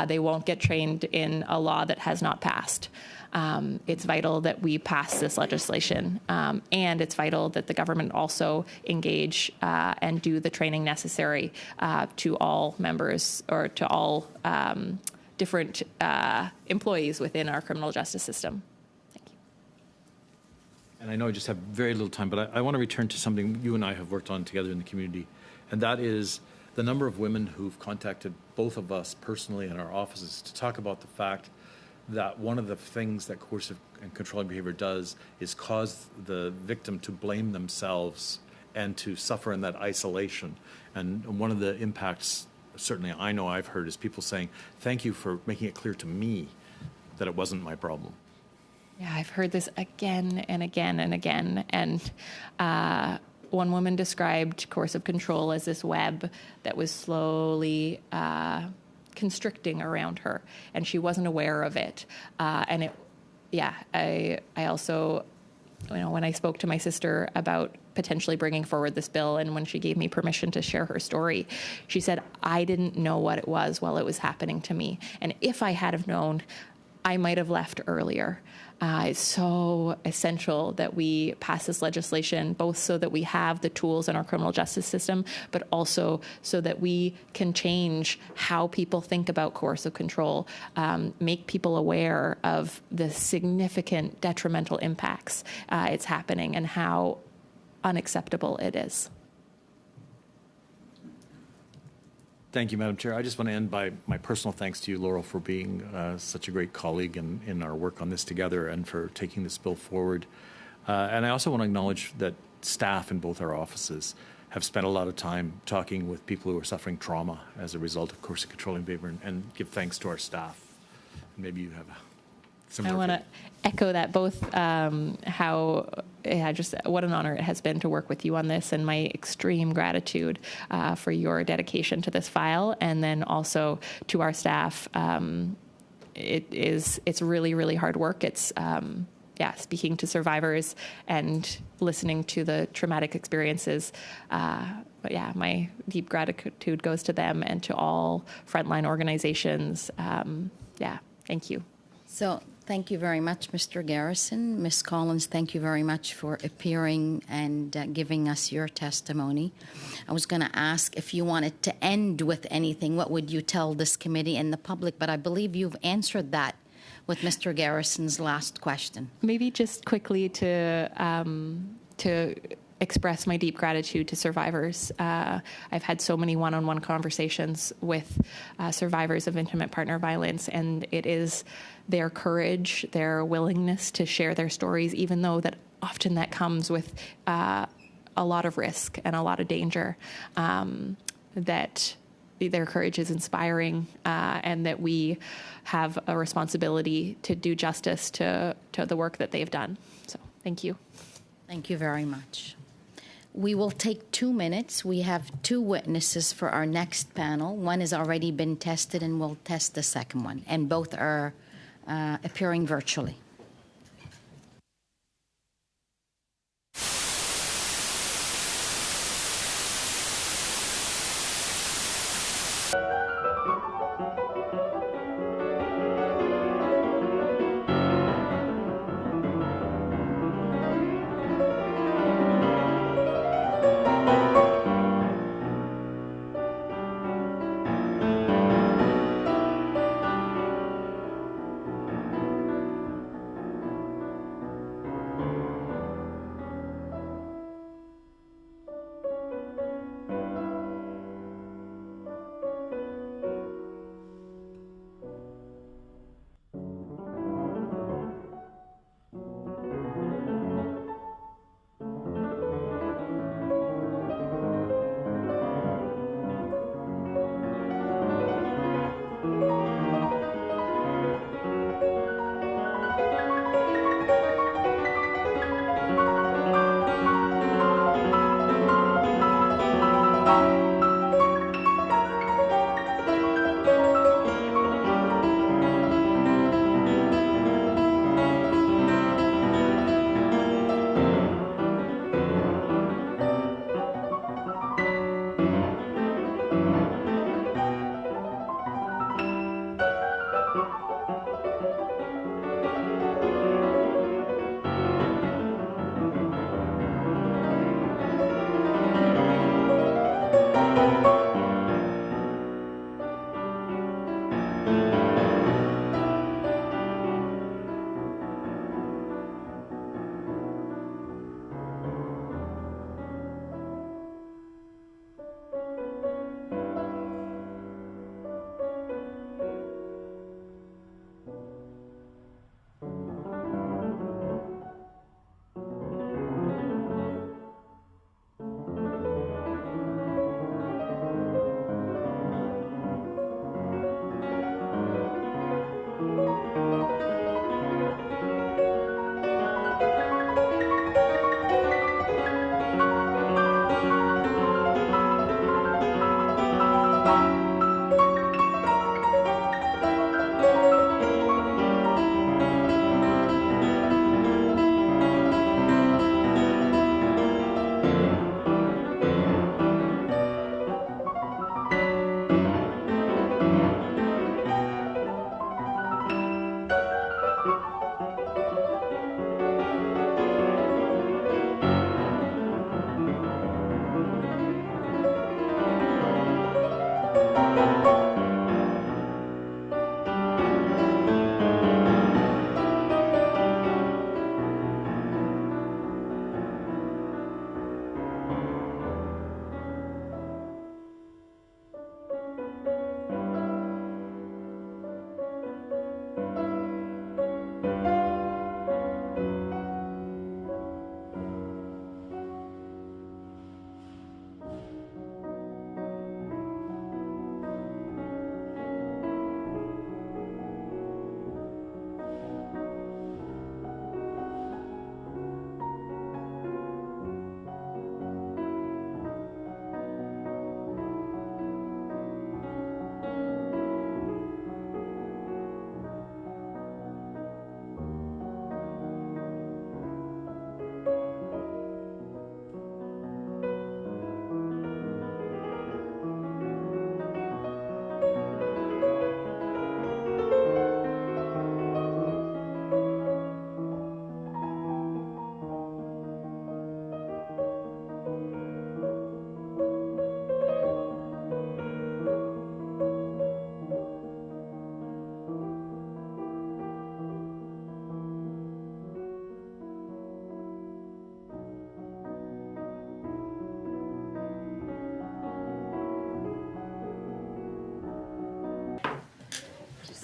They won't get trained in a law that has not passed. It's vital that we pass this legislation, and it's vital that the government also engage and do the training necessary to all members or to all different employees within our criminal justice system. And I know I just have very little time, but I want to return to something you and I have worked on together in the community, and that is the number of women who've contacted both of us personally in our offices to talk about the fact that one of the things that coercive and controlling behavior does is cause the victim to blame themselves and to suffer in that isolation. And one of the impacts, certainly I know I've heard, is people saying, thank you for making it clear to me that it wasn't my problem. Yeah, I've heard this again and again and again. And one woman described coercive control as this web that was slowly constricting around her, and she wasn't aware of it. I also, when I spoke to my sister about potentially bringing forward this bill, and when she gave me permission to share her story, she said, I didn't know what it was while it was happening to me. And if I had have known, I might have left earlier. It's so essential that we pass this legislation, both so that we have the tools in our criminal justice system, but also so that we can change how people think about coercive control, make people aware of the significant detrimental impacts it's happening and how unacceptable it is. Thank you, Madam Chair. I just want to end by my personal thanks to you, Laurel, for being such a great colleague in our work on this together and for taking this bill forward. And I also want to acknowledge that staff in both our offices have spent a lot of time talking with people who are suffering trauma as a result of coercive controlling behavior, and give thanks to our staff. Maybe you have a similar I want to echo that, both just what an honor it has been to work with you on this, and my extreme gratitude for your dedication to this file, and then also to our staff. It's really, really hard work. It's speaking to survivors and listening to the traumatic experiences. But yeah, my deep gratitude goes to them and to all frontline organizations. Thank you. So thank you very much, Mr. Garrison. Ms. Collins, thank you very much for appearing and giving us your testimony. I was going to ask if you wanted to end with anything, what would you tell this committee and the public? But I believe you've answered that with Mr. Garrison's last question. Maybe just quickly to express my deep gratitude to survivors. I've had so many one-on-one conversations with survivors of intimate partner violence, and it is their courage, their willingness to share their stories, even though that often that comes with a lot of risk and a lot of danger, that their courage is inspiring, and that we have a responsibility to do justice to the work that they've done. So thank you. Thank you very much. We will take 2 minutes. We have 2 witnesses for our next panel. One has already been tested, and we'll test the second one. And both are appearing virtually.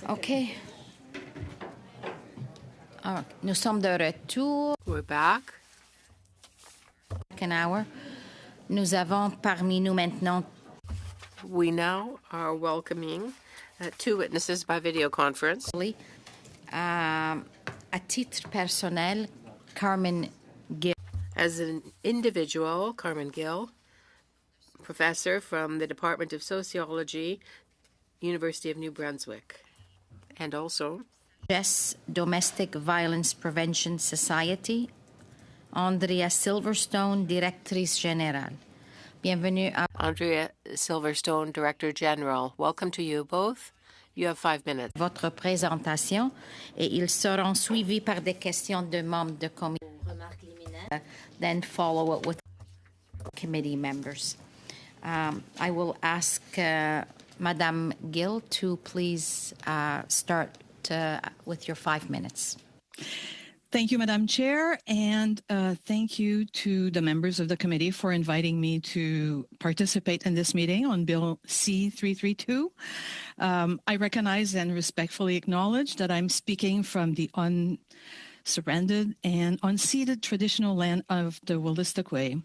OK. Alors, nous sommes de retour. We're back. An hour. Nous avons parmi nous maintenant We now are welcoming 2 witnesses by video conference. à titre personnel, Carmen Gill. As an individual, Carmen Gill, professor from the Department of Sociology, University of New Brunswick, and also Jess Domestic Violence Prevention Society, Andrea Silverstone, Directrice Générale. Bienvenue à Andrea Silverstone, Director General. Welcome to you both. You have 5 minutes. votre présentation et ils seront suivis par des questions de membres de comité. Then follow it with committee members. I will ask Madame Gill to please start with your 5 minutes. Thank you, Madam Chair, and thank you to the members of the committee for inviting me to participate in this meeting on Bill C-332. I recognize and respectfully acknowledge that I'm speaking from the unsurrendered and unceded traditional land of the Wolastoqey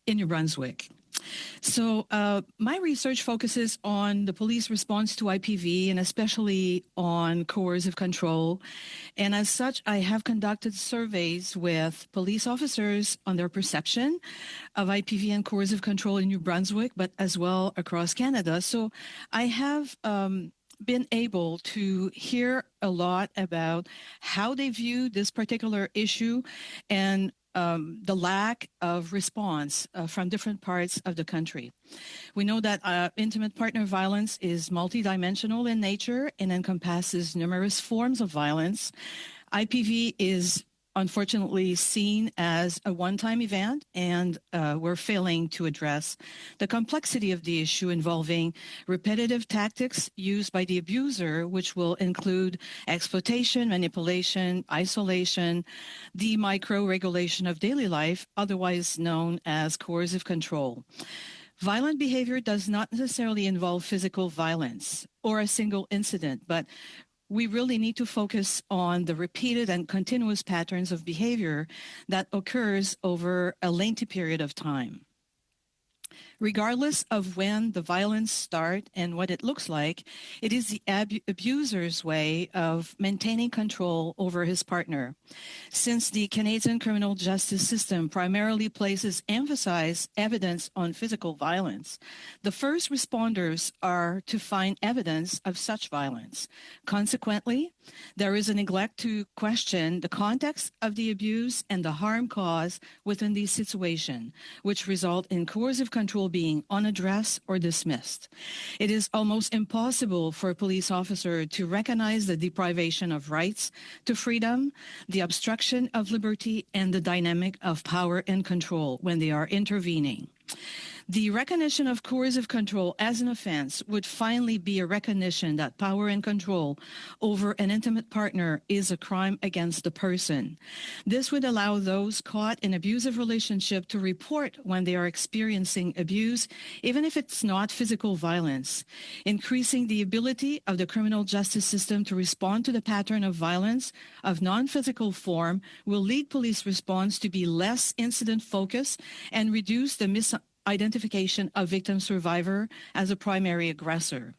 in New Brunswick. So my research focuses on the police response to IPV and especially on coercive control. And as such, I have conducted surveys with police officers on their perception of IPV and coercive control in New Brunswick, but as well across Canada. So I have been able to hear a lot about how they view this particular issue and the lack of response from different parts of the country. We know that intimate partner violence is multidimensional in nature and encompasses numerous forms of violence. IPV is unfortunately seen as a one-time event, and we're failing to address the complexity of the issue involving repetitive tactics used by the abuser, which will include exploitation, manipulation, isolation, the micro-regulation of daily life, otherwise known as coercive control. Violent behavior does not necessarily involve physical violence or a single incident, but we really need to focus on the repeated and continuous patterns of behavior that occurs over a lengthy period of time. Regardless of when the violence starts and what it looks like, it is the abuser's way of maintaining control over his partner. Since the Canadian criminal justice system primarily places evidence on physical violence, the first responders are to find evidence of such violence. Consequently, there is a neglect to question the context of the abuse and the harm caused within the situation, which result in coercive control being unaddressed or dismissed. It is almost impossible for a police officer to recognize the deprivation of rights to freedom, the obstruction of liberty, and the dynamic of power and control when they are intervening. The recognition of coercive control as an offense would finally be a recognition that power and control over an intimate partner is a crime against the person. This would allow those caught in abusive relationship to report when they are experiencing abuse, even if it's not physical violence. Increasing the ability of the criminal justice system to respond to the pattern of violence of non-physical form will lead police response to be less incident-focused and reduce the misidentification of victim survivor as a primary aggressor.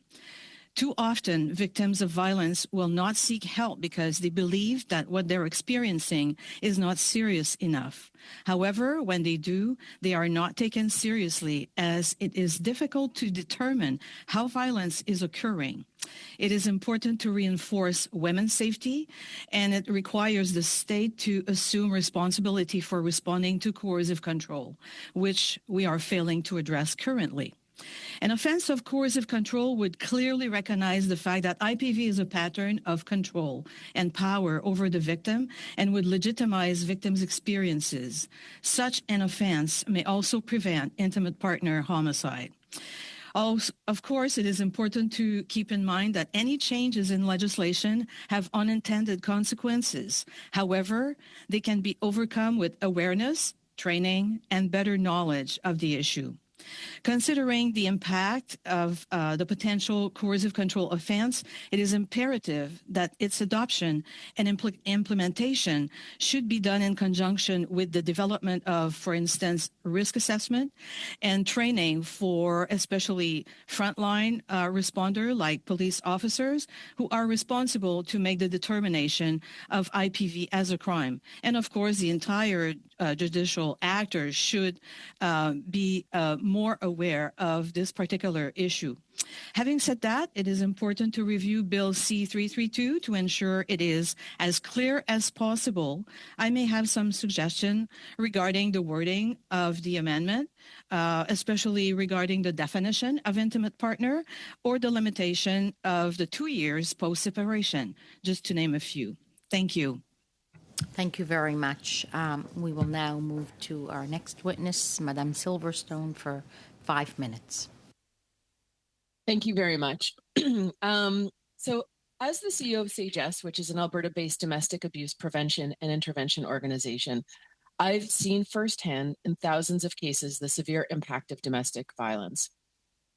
Too often, victims of violence will not seek help because they believe that what they're experiencing is not serious enough. However, when they do, they are not taken seriously as it is difficult to determine how violence is occurring. It is important to reinforce women's safety, and it requires the state to assume responsibility for responding to coercive control, which we are failing to address currently. An offense of coercive control would clearly recognize the fact that IPV is a pattern of control and power over the victim and would legitimize victims' experiences. Such an offense may also prevent intimate partner homicide. Also, of course, it is important to keep in mind that any changes in legislation have unintended consequences. However, they can be overcome with awareness, training, and better knowledge of the issue. Considering the impact of the potential coercive control offense, it is imperative that its adoption and implementation should be done in conjunction with the development of, for instance, risk assessment and training for especially frontline responder like police officers who are responsible to make the determination of IPV as a crime. And of course, the entire judicial actors should be more aware of this particular issue. Having said that, it is important to review Bill C-332 to ensure it is as clear as possible. I may have some suggestion regarding the wording of the amendment, especially regarding the definition of intimate partner or the limitation of the 2 years post-separation, just to name a few. Thank you. Thank you very much. We will now move to our next witness, Madame Silverstone, for 5 minutes. Thank you very much. So as the CEO of SAGES, which is an Alberta-based domestic abuse prevention and intervention organization, I've seen firsthand in thousands of cases the severe impact of domestic violence.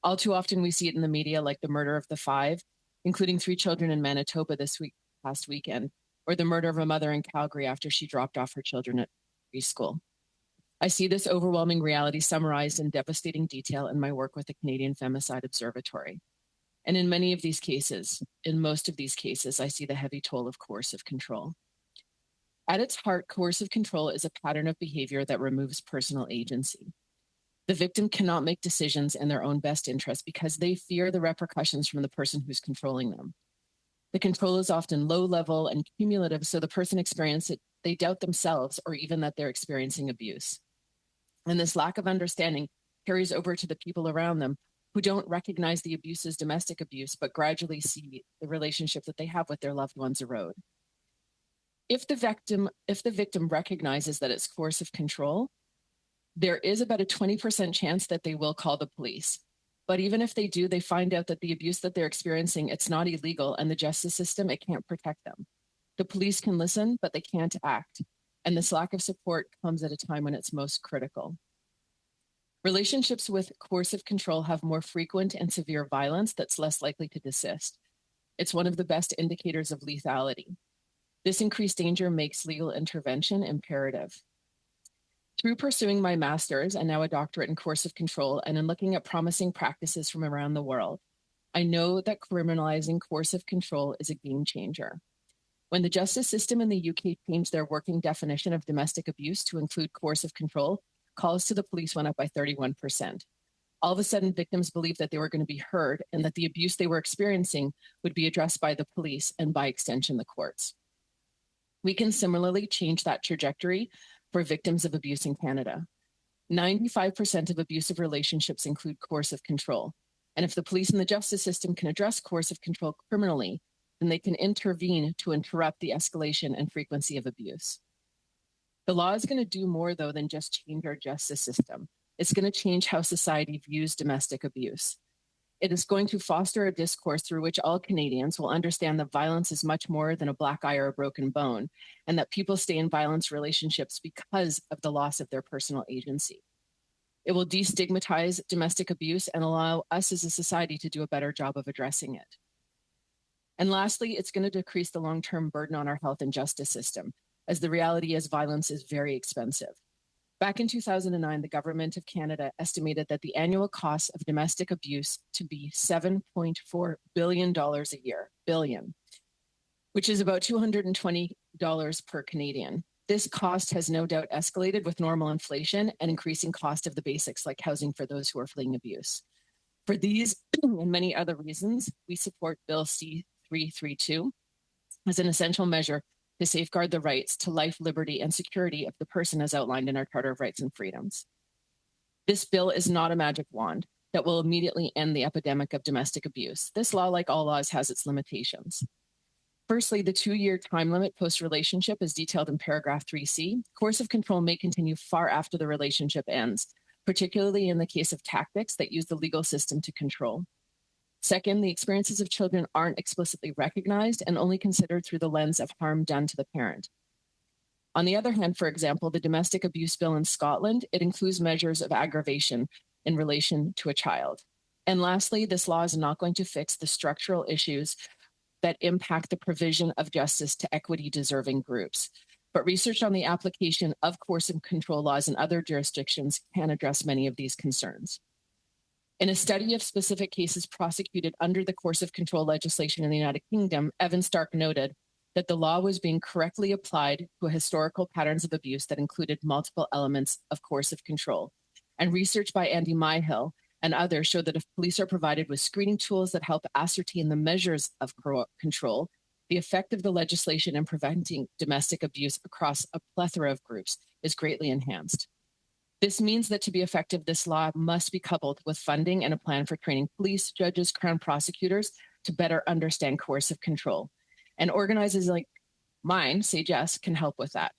All too often we see it in the media, like the murder of the 5, including 3 children in Manitoba past weekend, or the murder of a mother in Calgary after she dropped off her children at preschool. I see this overwhelming reality summarized in devastating detail in my work with the Canadian Femicide Observatory. And in most of these cases, I see the heavy toll of coercive control. At its heart, coercive control is a pattern of behavior that removes personal agency. The victim cannot make decisions in their own best interest because they fear the repercussions from the person who's controlling them. The control is often low level and cumulative, so the person experiencing it, they doubt themselves or even that they're experiencing abuse. And this lack of understanding carries over to the people around them who don't recognize the abuse as domestic abuse, but gradually see the relationship that they have with their loved ones erode. If the victim recognizes that it's coercive control, there is about a 20% chance that they will call the police. But even if they do, they find out that the abuse that they're experiencing, it's not illegal, and the justice system, it can't protect them. The police can listen, but they can't act. And this lack of support comes at a time when it's most critical. Relationships with coercive control have more frequent and severe violence that's less likely to desist. It's one of the best indicators of lethality. This increased danger makes legal intervention imperative. Through pursuing my master's and now a doctorate in coercive control and in looking at promising practices from around the world, I know that criminalizing coercive control is a game changer. When the justice system in the UK changed their working definition of domestic abuse to include coercive control, calls to the police went up by 31%. All of a sudden, victims believed that they were going to be heard and that the abuse they were experiencing would be addressed by the police and, by extension, the courts. We can similarly change that trajectory for victims of abuse in Canada. 95% of abusive relationships include coercive control. And if the police and the justice system can address coercive control criminally, then they can intervene to interrupt the escalation and frequency of abuse. The law is going to do more, though, than just change our justice system. It's going to change how society views domestic abuse. It is going to foster a discourse through which all Canadians will understand that violence is much more than a black eye or a broken bone, and that people stay in violence relationships because of the loss of their personal agency. It will destigmatize domestic abuse and allow us as a society to do a better job of addressing it. And lastly, it's going to decrease the long-term burden on our health and justice system, as the reality is violence is very expensive. Back in 2009, the Government of Canada estimated that the annual cost of domestic abuse to be $7.4 billion a year, which is about $220 per Canadian. This cost has no doubt escalated with normal inflation and increasing cost of the basics like housing for those who are fleeing abuse. For these and many other reasons, we support Bill C-332 as an essential measure to safeguard the rights to life, liberty, and security of the person as outlined in our Charter of Rights and Freedoms. This bill is not a magic wand that will immediately end the epidemic of domestic abuse. This law, like all laws, has its limitations. Firstly, the 2-year time limit post-relationship is detailed in paragraph 3C. Coercive control may continue far after the relationship ends, particularly in the case of tactics that use the legal system to control. Second, the experiences of children aren't explicitly recognized and only considered through the lens of harm done to the parent. On the other hand, for example, the domestic abuse bill in Scotland, it includes measures of aggravation, in relation to a child. And lastly, this law is not going to fix the structural issues that impact the provision of justice to equity-deserving groups. But research on the application of coercive control laws in other jurisdictions can address many of these concerns. In a study of specific cases prosecuted under the coercive control legislation in the United Kingdom, Evan Stark noted that the law was being correctly applied to historical patterns of abuse that included multiple elements of coercive control. And research by Andy Myhill and others show that if police are provided with screening tools that help ascertain the measures of control, the effect of the legislation in preventing domestic abuse across a plethora of groups is greatly enhanced. This means that to be effective, this law must be coupled with funding and a plan for training police, judges, Crown prosecutors to better understand coercive control. And organizers like mine, Sage Yes, can help with that.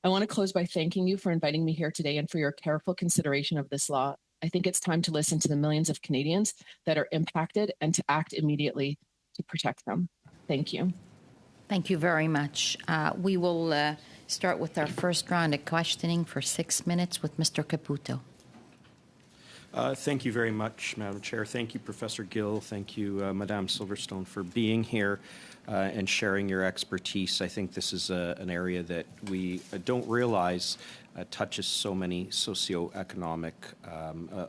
I want to close by thanking you for inviting me here today and for your careful consideration of this law. I think it's time to listen to the millions of Canadians that are impacted and to act immediately to protect them. Thank you. Thank you very much. We will start with our first round of questioning for 6 minutes with Mr. Caputo. Thank you very much, Madam Chair. Thank you, Professor Gill. Thank you, Madame Silverstone, for being here and sharing your expertise. I think this is an area that we don't realize touches so many socioeconomic,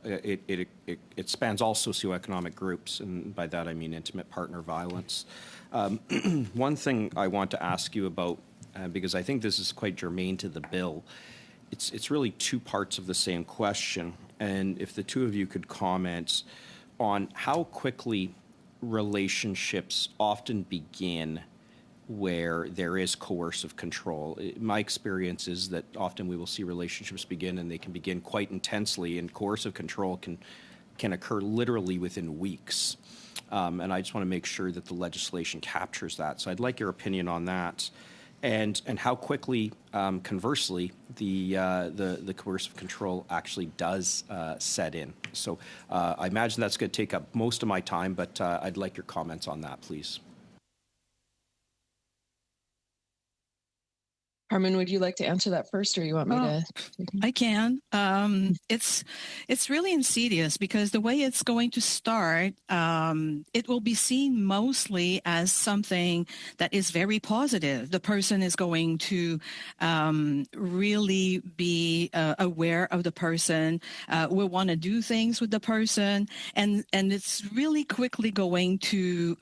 it spans all socioeconomic groups, and by that I mean intimate partner violence. One thing I want to ask you about, because I think this is quite germane to the bill, it's really two parts of the same question, and if the two of you could comment on how quickly relationships often begin where there is coercive control. My experience is that often we will see relationships begin and they can begin quite intensely, and coercive control can occur literally within weeks. And I just want to make sure that the legislation captures that. So I'd like your opinion on that. And how quickly, conversely, the coercive control actually does set in. So I imagine that's going to take up most of my time, but I'd like your comments on that, please. Carmen, would you like to answer that first, or you want me to? I can. It's really insidious because the way it's going to start, it will be seen mostly as something that is very positive. The person is going to really be aware of the person, will want to do things with the person, and it's really quickly going to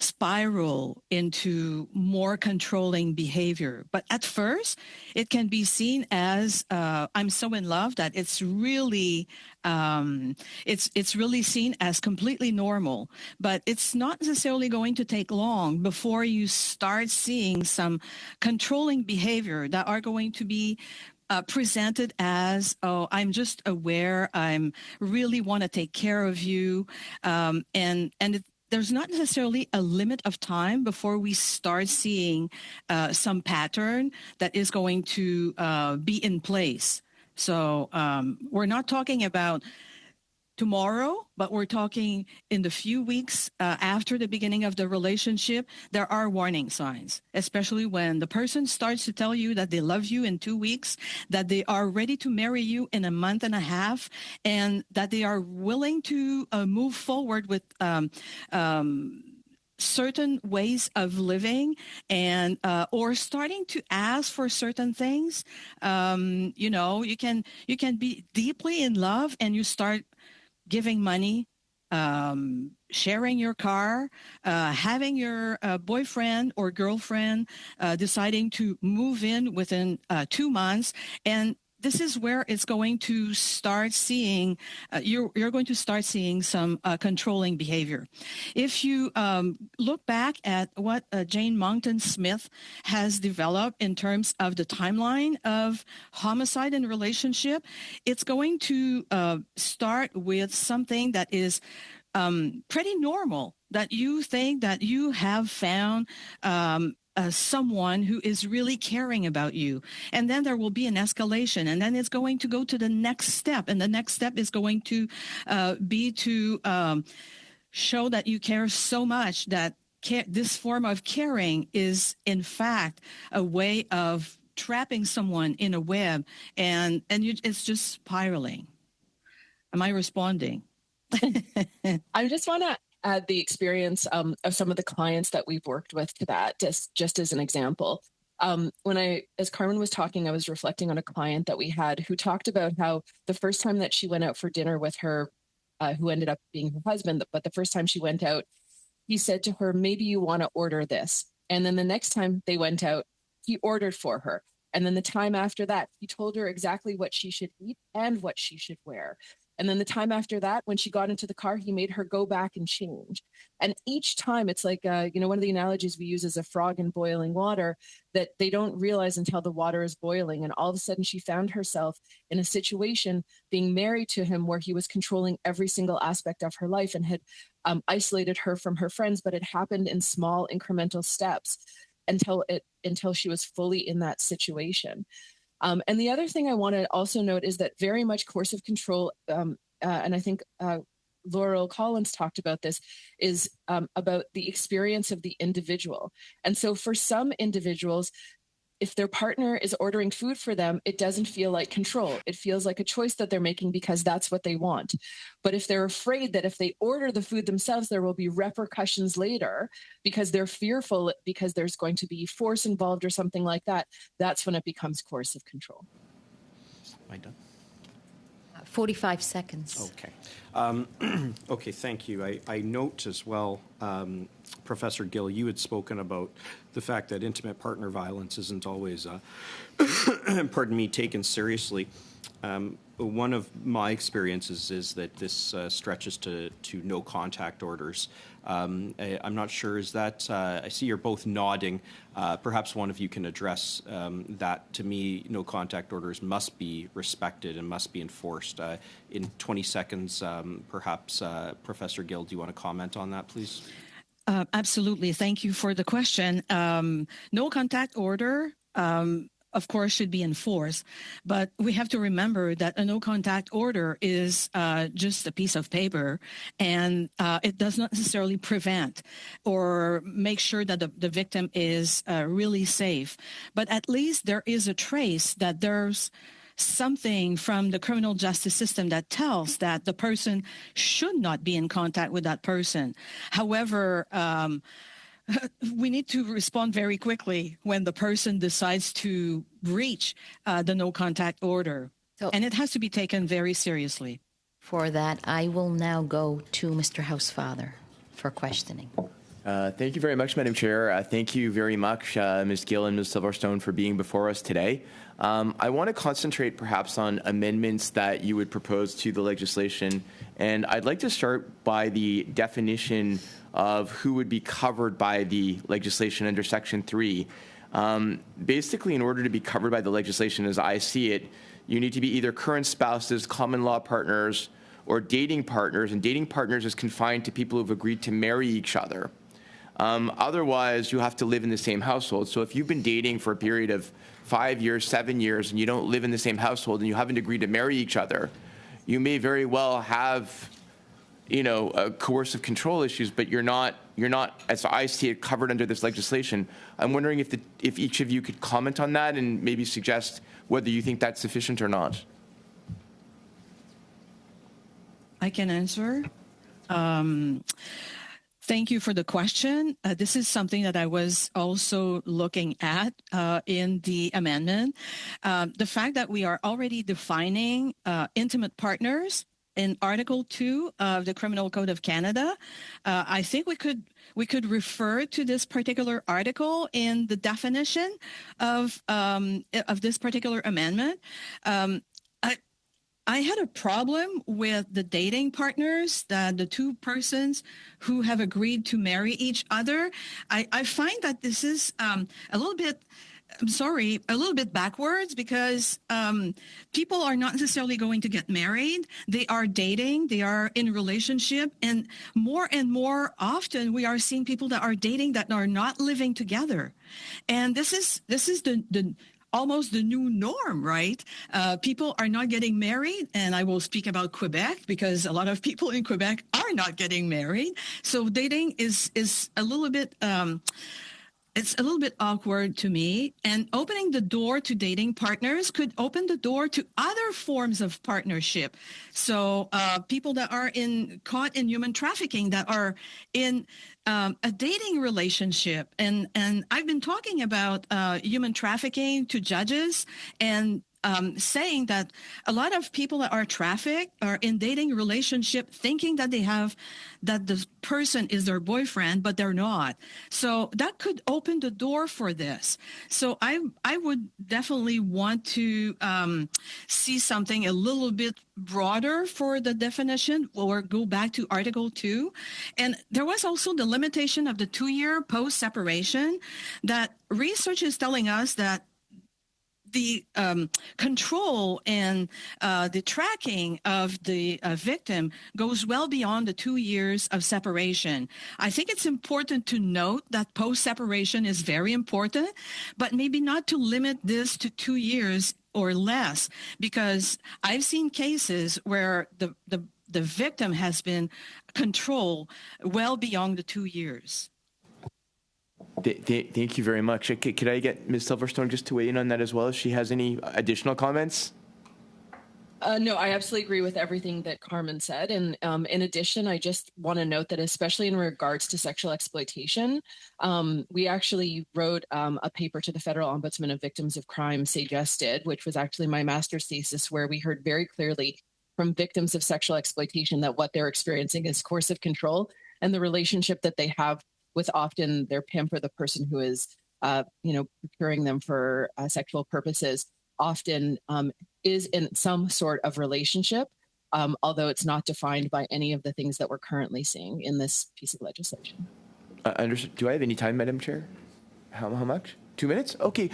spiral into more controlling behavior. But at first, it can be seen as I'm so in love that it's really it's really seen as completely normal. But it's not necessarily going to take long before you start seeing some controlling behavior that are going to be presented as, oh, I'm just aware, I'm really want to take care of you, there's not necessarily a limit of time before we start seeing some pattern that is going to be in place. So we're not talking about tomorrow, but we're talking in the few weeks after the beginning of the relationship. There are warning signs, especially when the person starts to tell you that they love you in 2 weeks, that they are ready to marry you in a month and a half, and that they are willing to move forward with certain ways of living, and or starting to ask for certain things. You know, you can be deeply in love and you start giving money, sharing your car, having your boyfriend or girlfriend deciding to move in within 2 months. And this is where it's going to start seeing, you're going to start seeing some controlling behavior. If you look back at what Jane Monckton Smith has developed in terms of the timeline of homicide in relationship, it's going to start with something that is pretty normal, that you think that you have found someone who is really caring about you. And then there will be an escalation, and then it's going to go to the next step. And the next step is going to be to show that you care so much that this form of caring is, in fact, a way of trapping someone in a web, and it's just spiraling. Am I responding? I just want to add the experience of some of the clients that we've worked with to that, just as an example. As Carmen was talking, I was reflecting on a client that we had who talked about how the first time that she went out for dinner with her, who ended up being her husband, but the first time she went out, he said to her, maybe you want to order this. And then the next time they went out, he ordered for her. And then the time after that, he told her exactly what she should eat and what she should wear. And then the time after that, when she got into the car, he made her go back and change. And each time it's like, one of the analogies we use is a frog in boiling water, that they don't realize until the water is boiling. And all of a sudden she found herself in a situation being married to him where he was controlling every single aspect of her life and had isolated her from her friends, but it happened in small incremental steps until she was fully in that situation. And the other thing I want to also note is that very much coercive control, and I think Laurel Collins talked about this, is about the experience of the individual. And so for some individuals, if their partner is ordering food for them, it doesn't feel like control. It feels like a choice that they're making because that's what they want. But if they're afraid that if they order the food themselves, there will be repercussions later because they're fearful because there's going to be force involved or something like that, that's when it becomes coercive control. Am I done? 45 seconds. Okay. Okay, thank you. I note as well, Professor Gill, you had spoken about the fact that intimate partner violence isn't always, pardon me, taken seriously. One of my experiences is that this stretches to no contact orders. I'm not sure, is that, I see you're both nodding. Perhaps one of you can address that. To me, no contact orders must be respected and must be enforced. In 20 seconds, perhaps, Professor Gill, do you want to comment on that, please? Absolutely. Thank you for the question. No contact order, of course, should be enforced. But we have to remember that a no contact order is just a piece of paper, and it does not necessarily prevent or make sure that the victim is really safe. But at least there is a trace that there's something from the criminal justice system that tells that the person should not be in contact with that person. However, we need to respond very quickly when the person decides to breach the no contact order. And it has to be taken very seriously. For that, I will now go to Mr. Housefather for questioning. Thank you very much, Madam Chair. Thank you very much, Ms. Gill and Ms. Silverstone, for being before us today. I want to concentrate perhaps on amendments that you would propose to the legislation. And I'd like to start by the definition of who would be covered by the legislation under Section 3. Basically, in order to be covered by the legislation as I see it, you need to be either current spouses, common law partners, or dating partners. And dating partners is confined to people who've agreed to marry each other. Otherwise, you have to live in the same household. So if you've been dating for a period of 5 years, 7 years, and you don't live in the same household and you haven't agreed to marry each other, you may very well have, coercive control issues, but you're not, as I see it, covered under this legislation. I'm wondering if each of you could comment on that and maybe suggest whether you think that's sufficient or not. I can answer. Thank you for the question. This is something that I was also looking at in the amendment. The fact that we are already defining intimate partners in Article 2 of the Criminal Code of Canada, I think we could refer to this particular article in the definition of this particular amendment. I had a problem with the dating partners, the two persons who have agreed to marry each other. I find that this is a little bit backwards because people are not necessarily going to get married. They are dating, they are in relationship, and more often we are seeing people that are dating that are not living together. And this is the almost the new norm, right? People are not getting married, and I will speak about Quebec because a lot of people in Quebec are not getting married. So dating is a little bit it's a little bit awkward to me. And opening the door to dating partners could open the door to other forms of partnership. So people that are caught in human trafficking, that are in a dating relationship. And I've been talking about human trafficking to judges and saying that a lot of people that are trafficked are in dating relationship thinking that that the person is their boyfriend, but they're not. So that could open the door for this. So I would definitely want to see something a little bit broader for the definition, or go back to Article 2. And there was also the limitation of the 2-year post-separation, that research is telling us that the control and the tracking of the victim goes well beyond the 2 years of separation. I think it's important to note that post-separation is very important, but maybe not to limit this to 2 years or less, because I've seen cases where the victim has been controlled well beyond the 2 years. Thank you very much. Could I get Ms. Silverstone just to weigh in on that as well, if she has any additional comments? No, I absolutely agree with everything that Carmen said. And in addition, I just want to note that especially in regards to sexual exploitation, we actually wrote a paper to the Federal Ombudsman of Victims of Crime, Say-Jess did, which was actually my master's thesis, where we heard very clearly from victims of sexual exploitation that what they're experiencing is coercive control, and the relationship that they have with often their pimp, or the person who is, procuring them for sexual purposes, often is in some sort of relationship, although it's not defined by any of the things that we're currently seeing in this piece of legislation. Understood. Do I have any time, Madam Chair? How much? 2 minutes? Okay.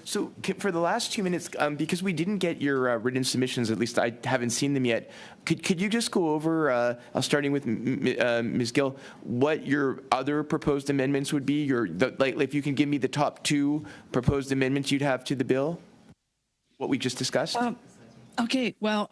So for the last 2 minutes, because we didn't get your written submissions, at least I haven't seen them yet, could you just go over, starting with Ms. Gill, what your other proposed amendments would be? If you can give me the top 2 proposed amendments you'd have to the bill, what we just discussed? Okay. Well,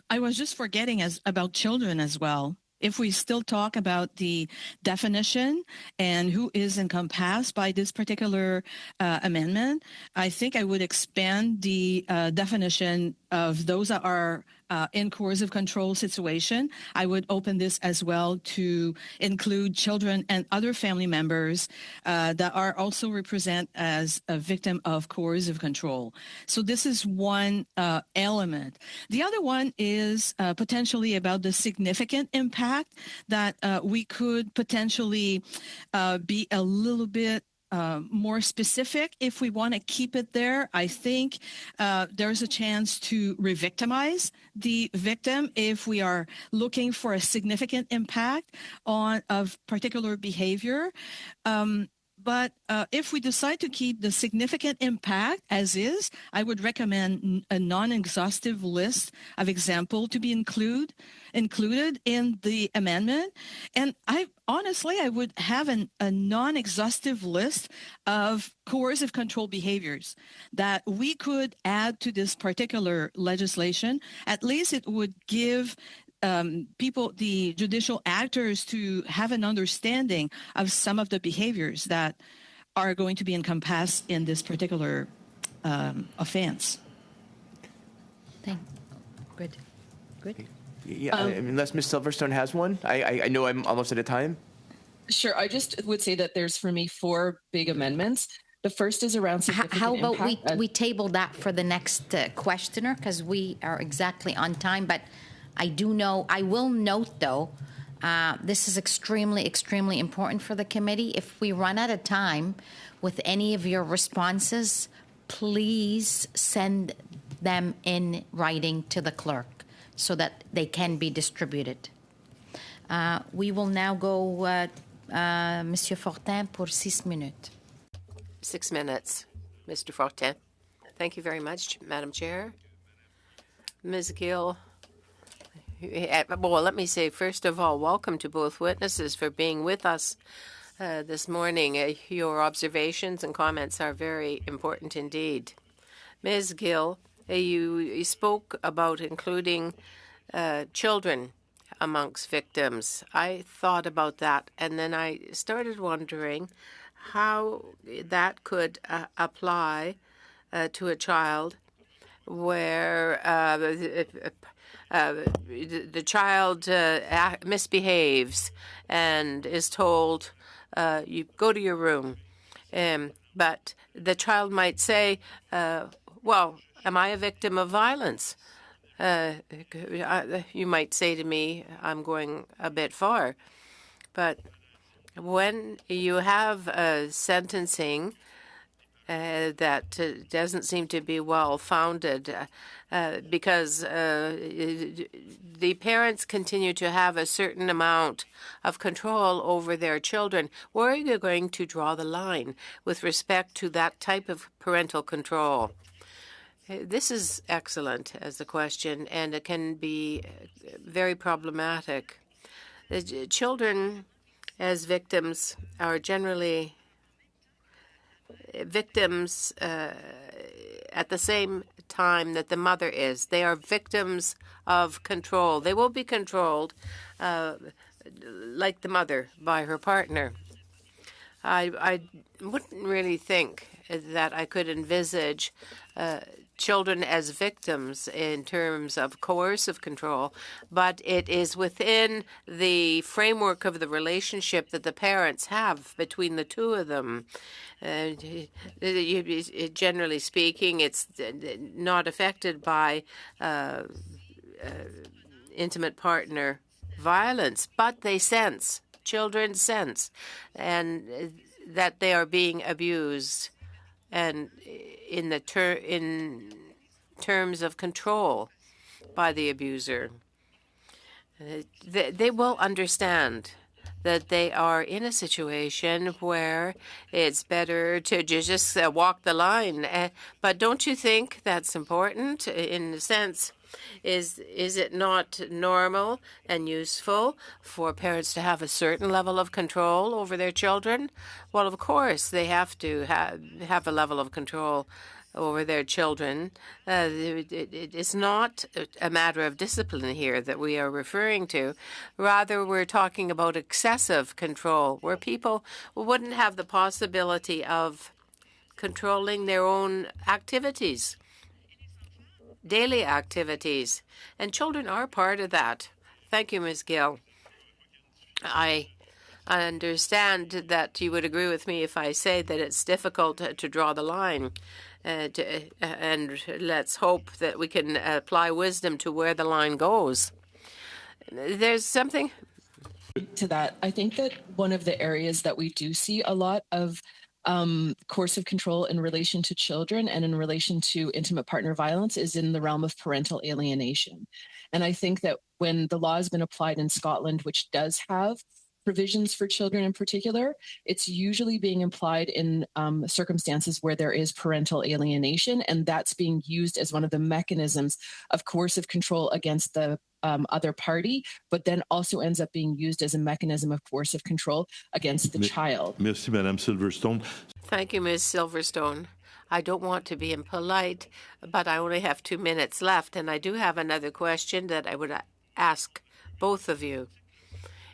I was just forgetting about children as well. If we still talk about the definition and who is encompassed by this particular amendment, I think I would expand the definition of those that are in coercive control situation. I would open this as well to include children and other family members that are also represent as a victim of coercive control. So this is one element. The other one is potentially about the significant impact that we could potentially be a little bit more specific if we want to keep it there. I think there's a chance to re-victimize the victim if we are looking for a significant impact of particular behavior. But if we decide to keep the significant impact as is, I would recommend a non-exhaustive list of examples to be included in the amendment. And I would have a non-exhaustive list of coercive control behaviors that we could add to this particular legislation. At least it would give people, the judicial actors, to have an understanding of some of the behaviors that are going to be encompassed in this particular offense. Good. Yeah, unless Ms. Silverstone has one. I know I'm almost out of time. Sure. I just would say that there's, for me, 4 big amendments. The first is around significant How about impact. we table that for the next questioner, because we are exactly on time. But I will note, though, this is extremely, extremely important for the committee. If we run out of time with any of your responses, please send them in writing to the clerk so that they can be distributed. We will now go, Monsieur Fortin, pour 6 minutes. 6 minutes, Mr. Fortin. Thank you very much, Madam Chair. Ms. Gill. Well, let me say, first of all, welcome to both witnesses for being with us this morning. Your observations and comments are very important indeed. Ms. Gill, you spoke about including children amongst victims. I thought about that, and then I started wondering how that could apply to a child where the child misbehaves and is told, you go to your room. But the child might say, well, am I a victim of violence? You might say to me, I'm going a bit far. But when you have a sentencing that doesn't seem to be well-founded because the parents continue to have a certain amount of control over their children, where are you going to draw the line with respect to that type of parental control? This is excellent as a question, and it can be very problematic. The children as victims are generally victims at the same time that the mother is. They are victims of control. They will be controlled like the mother by her partner. I wouldn't really think that I could envisage children as victims in terms of coercive control, but it is within the framework of the relationship that the parents have between the two of them. Generally speaking, it's not affected by intimate partner violence, but they sense, children sense, and that they are being abused, and in terms of control by the abuser. They will understand that they are in a situation where it's better to just walk the line. But don't you think that's important in a sense? Is it not normal and useful for parents to have a certain level of control over their children? Well, of course, they have to have a level of control over their children. It's not a matter of discipline here that we are referring to. Rather, we're talking about excessive control, where people wouldn't have the possibility of controlling their own activities, daily activities. And children are part of that. Thank you, Ms. Gill. I understand that you would agree with me if I say that it's difficult to draw the line. And let's hope that we can apply wisdom to where the line goes. There's something to that. I think that one of the areas that we do see a lot of coercive control in relation to children and in relation to intimate partner violence is in the realm of parental alienation. And I think that when the law has been applied in Scotland, which does have provisions for children in particular, it's usually being applied in circumstances where there is parental alienation, and that's being used as one of the mechanisms of coercive control against the other party, but then also ends up being used as a mechanism of coercive control against the child. Merci, Madame Silverstone. Thank you, Ms. Silverstone. I don't want to be impolite, but I only have 2 minutes left, and I do have another question that I would ask both of you.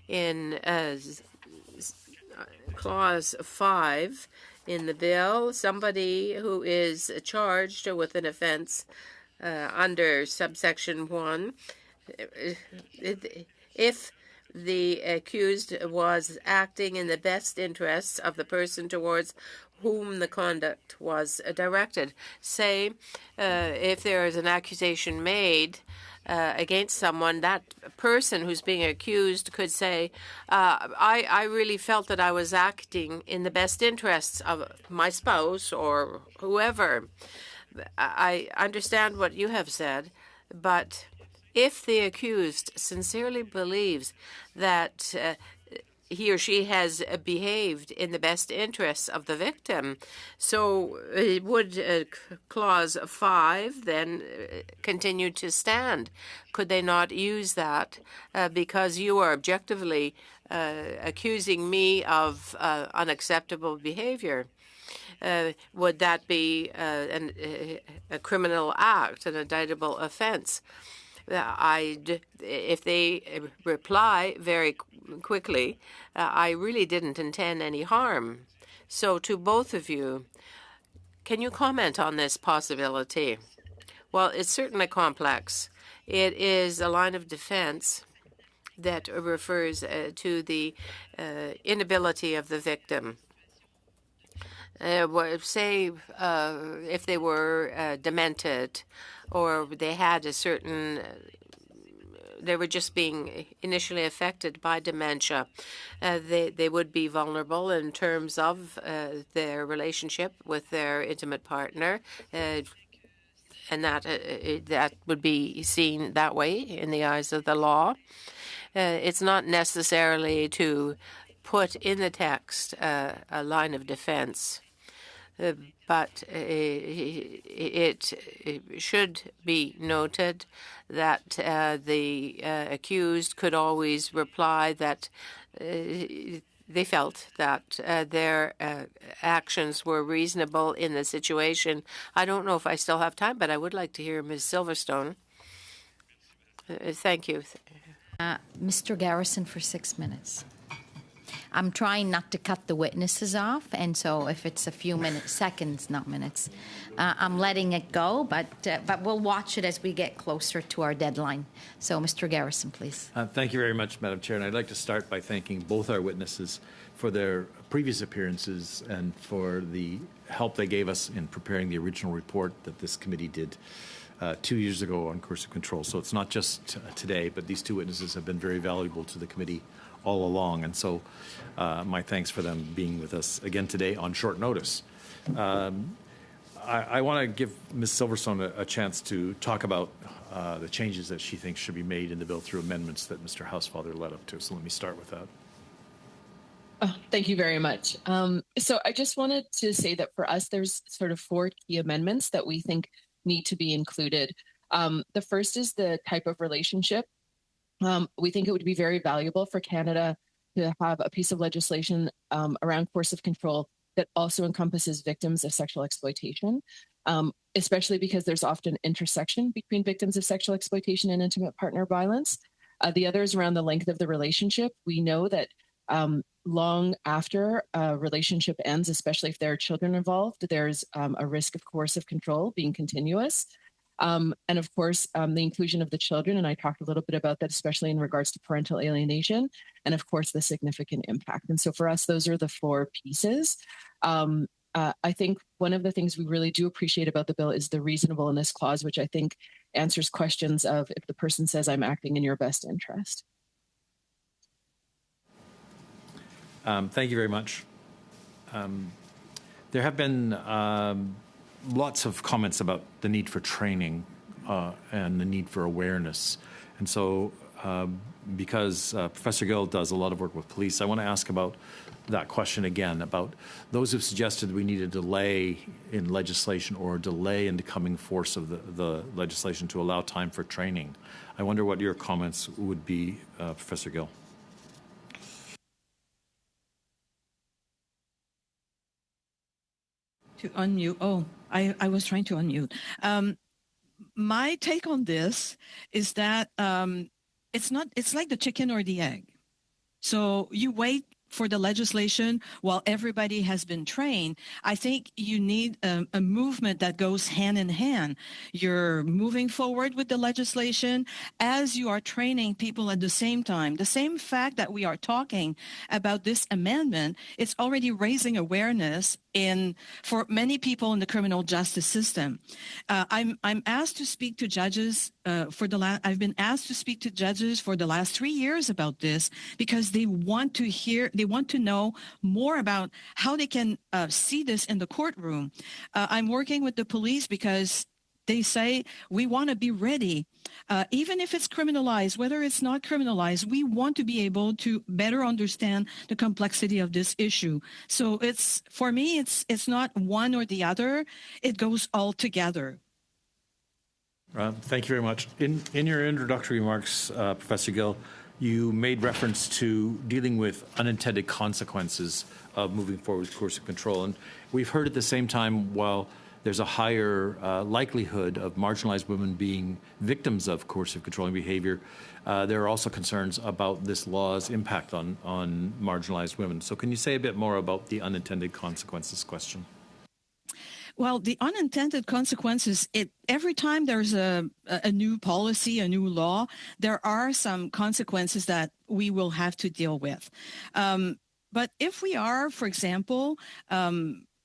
In Clause 5 in the bill, somebody who is charged with an offense under subsection 1, if the accused was acting in the best interests of the person towards whom the conduct was directed. Say, if there is an accusation made against someone, that person who's being accused could say, I really felt that I was acting in the best interests of my spouse or whoever. I understand what you have said, but if the accused sincerely believes that he or she has behaved in the best interests of the victim, so would Clause 5 then continue to stand? Could they not use that because you are objectively accusing me of unacceptable behavior? Would that be a criminal act, an indictable offense? If they reply very quickly, I really didn't intend any harm. So to both of you, can you comment on this possibility? Well, it's certainly complex. It is a line of defense that refers to the inability of the victim. Say if they were demented or they had a certain they were just being initially affected by dementia, they would be vulnerable in terms of their relationship with their intimate partner, and that would be seen that way in the eyes of the law. It's not necessarily to put in the text a line of defense, but it should be noted that the accused could always reply that they felt that their actions were reasonable in the situation. I don't know if I still have time, but I would like to hear Ms. Silverstone. Thank you. Mr. Garrison for 6 minutes. I'm trying not to cut the witnesses off, and so if it's a few seconds, not minutes, I'm letting it go, but we'll watch it as we get closer to our deadline. So, Mr. Garrison, please. Thank you very much, Madam Chair, and I'd like to start by thanking both our witnesses for their previous appearances and for the help they gave us in preparing the original report that this committee did 2 years ago on coercive control. So it's not just today, but these two witnesses have been very valuable to the committee all along, and so my thanks for them being with us again today on short notice. I want to give Ms. Silverstone a chance to talk about the changes that she thinks should be made in the bill through amendments that Mr. Housefather led up to. So let me start with that. Oh, thank you very much. So I just wanted to say that for us, there's sort of 4 key amendments that we think need to be included. The first is the type of relationship. We think it would be very valuable for Canada to have a piece of legislation around coercive control that also encompasses victims of sexual exploitation, especially because there's often intersection between victims of sexual exploitation and intimate partner violence. The other is around the length of the relationship. We know that long after a relationship ends, especially if there are children involved, there's a risk of coercive control being continuous. And of course, the inclusion of the children, and I talked a little bit about that, especially in regards to parental alienation, and of course, the significant impact. And so for us, those are the 4 pieces. I think one of the things we really do appreciate about the bill is the reasonableness clause, which I think answers questions of if the person says, I'm acting in your best interest. Thank you very much. There have been lots of comments about the need for training and the need for awareness. And so because Professor Gill does a lot of work with police, I want to ask about that question again, about those who've suggested we need a delay in legislation or a delay in the coming force of the legislation to allow time for training. I wonder what your comments would be, Professor Gill. To unmute. Oh, I was trying to unmute. My take on this is that it's like the chicken or the egg. So you wait for the legislation while everybody has been trained. I think you need a movement that goes hand in hand. You're moving forward with the legislation as you are training people at the same time. The same fact that we are talking about this amendment, it's already raising awareness for many people in the criminal justice system. I'm asked to speak to judges I've been asked to speak to judges for the last 3 years about this because they want to know more about how they can see this in the courtroom. I'm working with the police because they say we want to be ready. Even if it's criminalized, whether it's not criminalized, we want to be able to better understand the complexity of this issue. So for me, it's not one or the other. It goes all together. Thank you very much. In your introductory remarks, Professor Gill, you made reference to dealing with unintended consequences of moving forward with coercive control. And we've heard at the same time, while there's a higher likelihood of marginalized women being victims of coercive controlling behavior. There are also concerns about this law's impact on marginalized women. So can you say a bit more about the unintended consequences question? Well, the unintended consequences, every time there's a new policy, a new law, there are some consequences that we will have to deal with. But if we are, for example,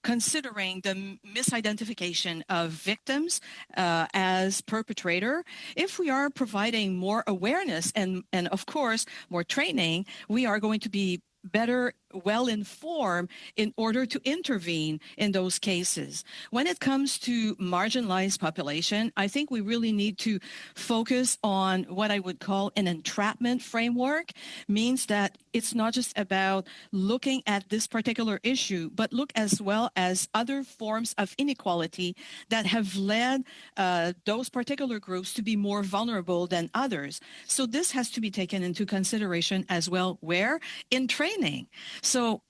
considering the misidentification of victims as perpetrator, if we are providing more awareness and of course, more training, we are going to be better well-informed in order to intervene in those cases. When it comes to marginalized population, I think we really need to focus on what I would call an entrapment framework. Means that it's not just about looking at this particular issue, but look as well as other forms of inequality that have led those particular groups to be more vulnerable than others. So this has to be taken into consideration as well, where? In training. So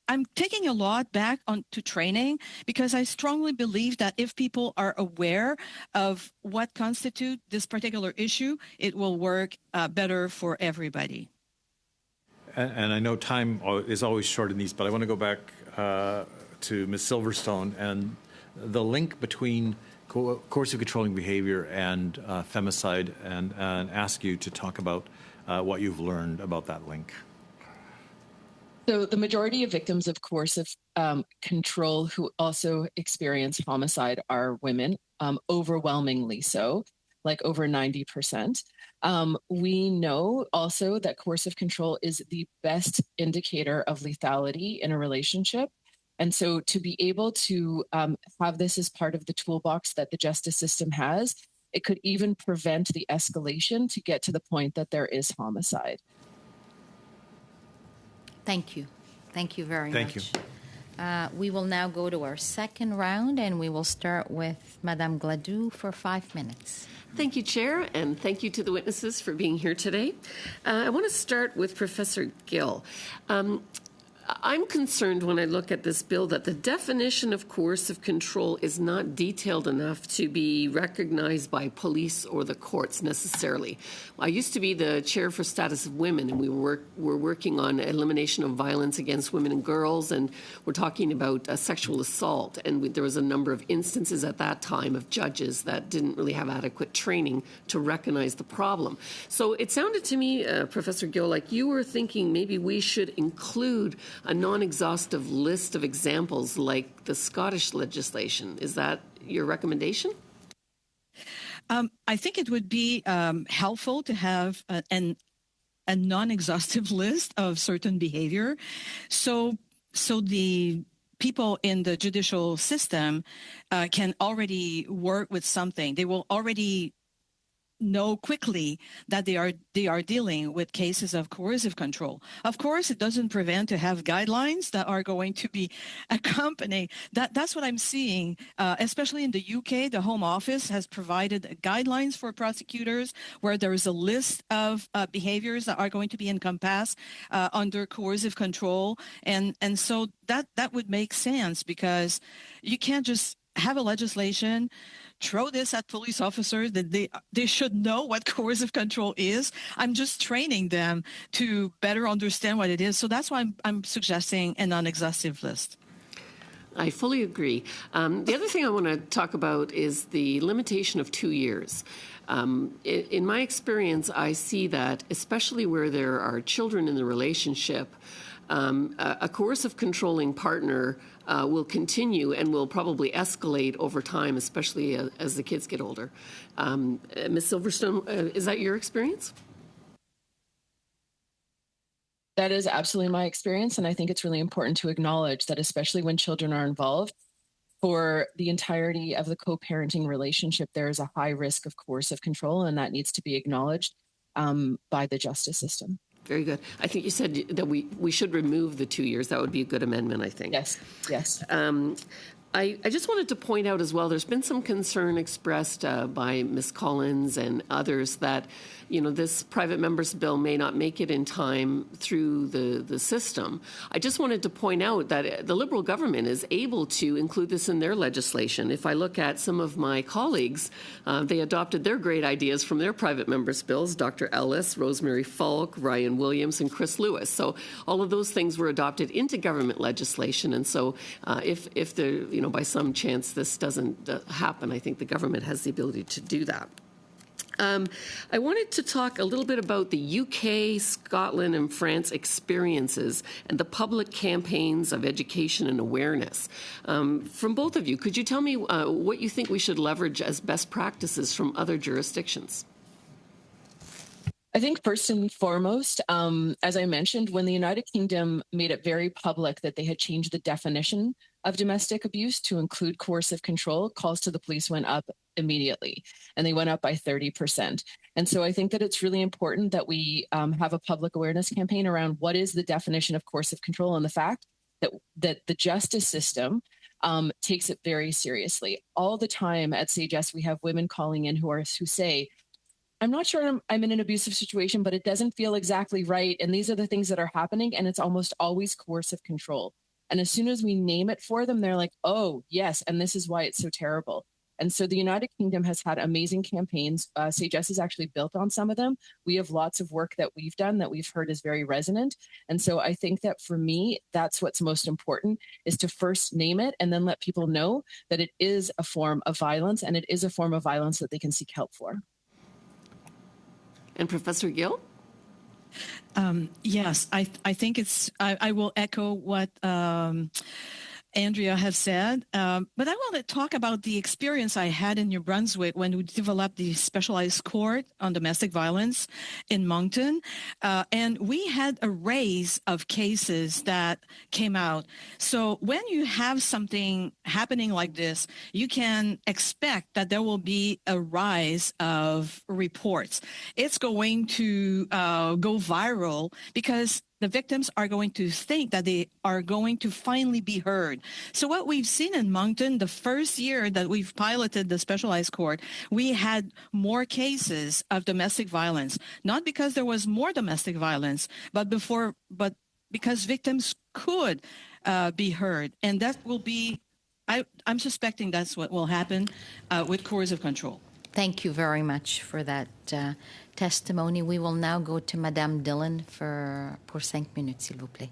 I'm taking a lot back onto training because I strongly believe that if people are aware of what constitutes this particular issue, it will work better for everybody. And I know time is always short in these, but I want to go back to Ms. Silverstone and the link between coercive controlling behavior and femicide, and ask you to talk about what you've learned about that link. So the majority of victims of coercive control who also experience homicide are women, overwhelmingly so, like over 90%. We know also that coercive control is the best indicator of lethality in a relationship. And so to be able to have this as part of the toolbox that the justice system has, it could even prevent the escalation to get to the point that there is homicide. Thank you. Thank you very Thank much. you. We will now go to our second round, and we will start with Madame Gladue for 5 minutes. Thank you, Chair, and thank you to the witnesses for being here today. I want to start with Professor Gill. I'm concerned when I look at this bill that the definition of coercive control is not detailed enough to be recognized by police or the courts necessarily. I used to be the chair for Status of Women, and we were working on elimination of violence against women and girls, and we're talking about sexual assault. And there was a number of instances at that time of judges that didn't really have adequate training to recognize the problem. So it sounded to me, Professor Gill, like you were thinking maybe we should include a non-exhaustive list of examples like the Scottish legislation. Is that your recommendation? I think it would be helpful to have a non-exhaustive list of certain behavior. So the people in the judicial system can already work with something. They will already know quickly that they are dealing with cases of coercive control. Of course, it doesn't prevent to have guidelines that are going to be accompanied. That's what I'm seeing, especially in the UK. The Home Office has provided guidelines for prosecutors where there is a list of behaviors that are going to be encompassed under coercive control, and so that would make sense, because you can't just have a legislation, throw this at police officers that they should know what coercive control is. I'm just training them to better understand what it is. So that's why I'm suggesting a non-exhaustive list. I fully agree. The other thing I want to talk about is the limitation of 2 years. In my experience, I see that, especially where there are children in the relationship, a coercive controlling partner will continue and will probably escalate over time, especially as the kids get older. Ms. Silverstone, is that your experience? That is absolutely my experience, and I think it's really important to acknowledge that, especially when children are involved, for the entirety of the co-parenting relationship, there is a high risk of coercive control, and that needs to be acknowledged by the justice system. Very good. I think you said that we should remove the 2 years. That would be a good amendment, I think. Yes, yes. I just wanted to point out as well, there's been some concern expressed by Ms. Collins and others that, this private members bill may not make it in time through the system. I just wanted to point out that the Liberal government is able to include this in their legislation. If I look at some of my colleagues, they adopted their great ideas from their private members bills, Dr. Ellis, Rosemary Falk, Ryan Williams, and Chris Lewis. So all of those things were adopted into government legislation. And so if by some chance this doesn't happen, I think the government has the ability to do that. I wanted to talk a little bit about the UK, Scotland, and France experiences and the public campaigns of education and awareness. From both of you, could you tell me what you think we should leverage as best practices from other jurisdictions? I think first and foremost, as I mentioned, when the United Kingdom made it very public that they had changed the definition of domestic abuse to include coercive control, calls to the police went up immediately, and they went up by 30%. And so I think that it's really important that we have a public awareness campaign around what is the definition of coercive control and the fact that the justice system takes it very seriously. All the time at SAGES, we have women calling in who say, I'm not sure I'm in an abusive situation, but it doesn't feel exactly right. And these are the things that are happening. And it's almost always coercive control. And as soon as we name it for them, they're like, oh, yes. And this is why it's so terrible. And so the United Kingdom has had amazing campaigns. SAGES is actually built on some of them. We have lots of work that we've done that we've heard is very resonant. And so I think that for me, that's what's most important, is to first name it and then let people know that it is a form of violence, and it is a form of violence that they can seek help for. And Professor Gill? Yes, I think I will echo what Andrea has said, but I want to talk about the experience I had in New Brunswick when we developed the specialized court on domestic violence in Moncton, and we had a raise of cases that came out. So when you have something happening like this, you can expect that there will be a rise of reports. It's going to go viral because the victims are going to think that they are going to finally be heard. So what we've seen in Moncton, the first year that we've piloted the specialized court, we had more cases of domestic violence, not because there was more domestic violence, but because victims could be heard. And that will be, I'm suspecting that's what will happen with coercive control. Thank you very much for that testimony. We will now go to Madame Dillon pour 5 minutes, s'il vous plaît.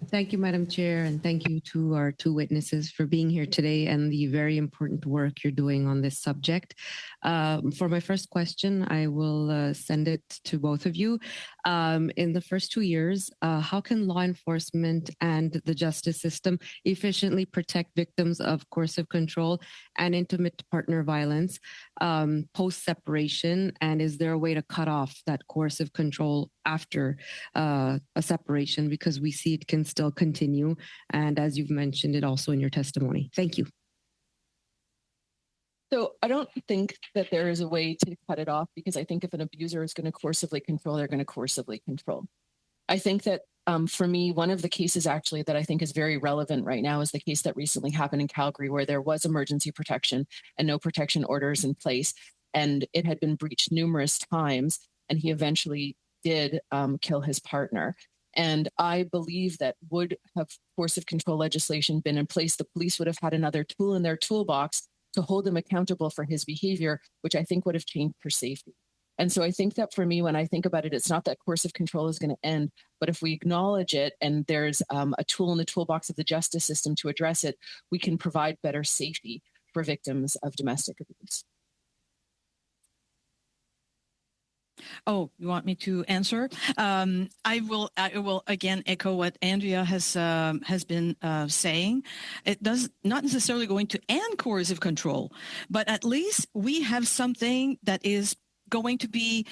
Thank you, Madam Chair, and thank you to our two witnesses for being here today and the very important work you're doing on this subject. For my first question, I will send it to both of you. In the first 2 years, how can law enforcement and the justice system efficiently protect victims of coercive control and intimate partner violence post-separation? And is there a way to cut off that coercive control after a separation, because we see it can still continue? And as you've mentioned it also in your testimony. Thank you. So I don't think that there is a way to cut it off, because I think if an abuser is going to coercively control, they're going to coercively control. I think that for me, one of the cases actually that I think is very relevant right now is the case that recently happened in Calgary, where there was emergency protection and no protection orders in place, and it had been breached numerous times, and he eventually did kill his partner. And I believe that would have coercive control legislation been in place, the police would have had another tool in their toolbox to hold him accountable for his behavior, which I think would have changed for safety. And so I think that for me, when I think about it, it's not that coercive control is going to end, but if we acknowledge it and there's a tool in the toolbox of the justice system to address it, we can provide better safety for victims of domestic abuse. Oh, you want me to answer? I will again echo what Andrea has been saying. It does not necessarily going to end coercive control, but at least we have something that is going to be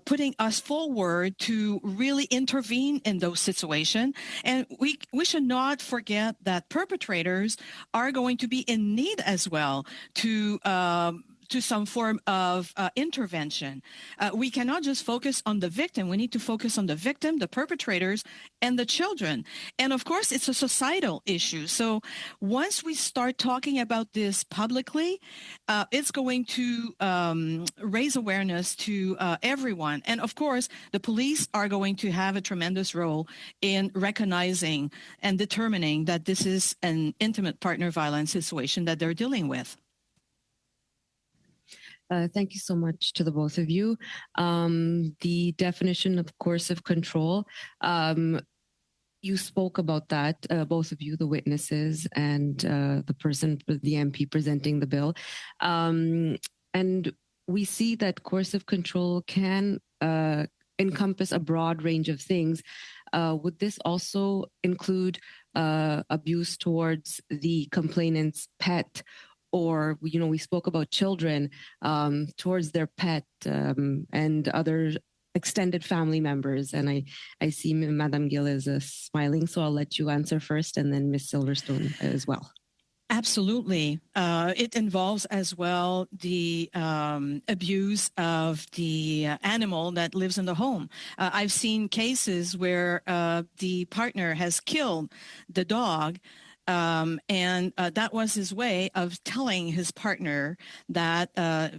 putting us forward to really intervene in those situations. And we should not forget that perpetrators are going to be in need as well to to some form of intervention. We cannot just focus on the victim. We need to focus on the victim, the perpetrators, and the children. And of course, it's a societal issue. So once we start talking about this publicly, it's going to raise awareness to everyone. And of course, the police are going to have a tremendous role in recognizing and determining that this is an intimate partner violence situation that they're dealing with. Thank you so much to the both of you. The definition of coercive control, you spoke about that, both of you, the witnesses and the person, the MP presenting the bill. And we see that coercive control can encompass a broad range of things. Would this also include abuse towards the complainant's pet? Or, you know, we spoke about children towards their pet and other extended family members. And I see Madame Gill is smiling, so I'll let you answer first, and then Ms. Silverstone as well. Absolutely. It involves as well the abuse of the animal that lives in the home. I've seen cases where the partner has killed the dog, and that was his way of telling his partner that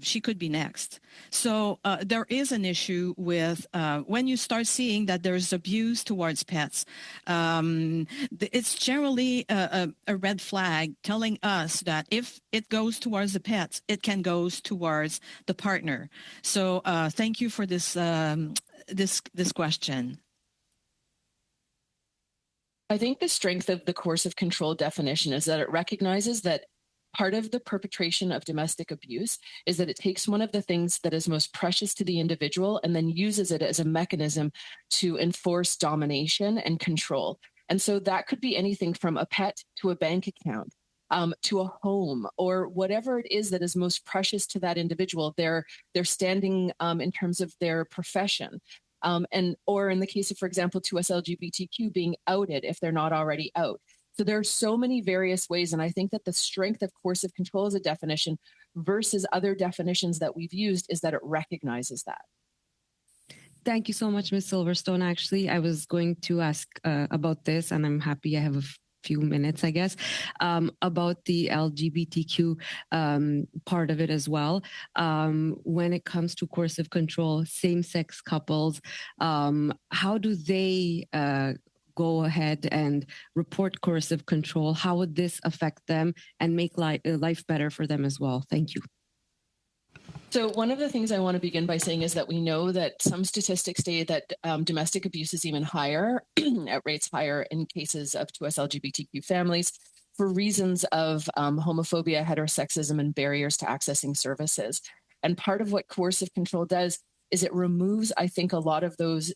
she could be next. So there is an issue with when you start seeing that there's abuse towards pets. It's generally a red flag telling us that if it goes towards the pets, it can go towards the partner. So thank you for this this question. I think the strength of the coercive control definition is that it recognizes that part of the perpetration of domestic abuse is that it takes one of the things that is most precious to the individual and then uses it as a mechanism to enforce domination and control. And so that could be anything from a pet to a bank account, to a home, or whatever it is that is most precious to that individual, their standing in terms of their profession. Or in the case of, for example, 2S LGBTQ being outed if they're not already out. So there are so many various ways, and I think that the strength of coercive control as a definition versus other definitions that we've used is that it recognizes that. Thank you so much, Ms. Silverstone. Actually, I was going to ask about this, and I'm happy I have a few minutes, I guess, about the LGBTQ part of it as well. When it comes to coercive control, same-sex couples, how do they go ahead and report coercive control? How would this affect them and make life better for them as well? Thank you. So one of the things I want to begin by saying is that we know that some statistics say that domestic abuse is even higher, at rates higher in cases of 2S LGBTQ families for reasons of homophobia, heterosexism, and barriers to accessing services. And part of what coercive control does is it removes, I think, a lot of those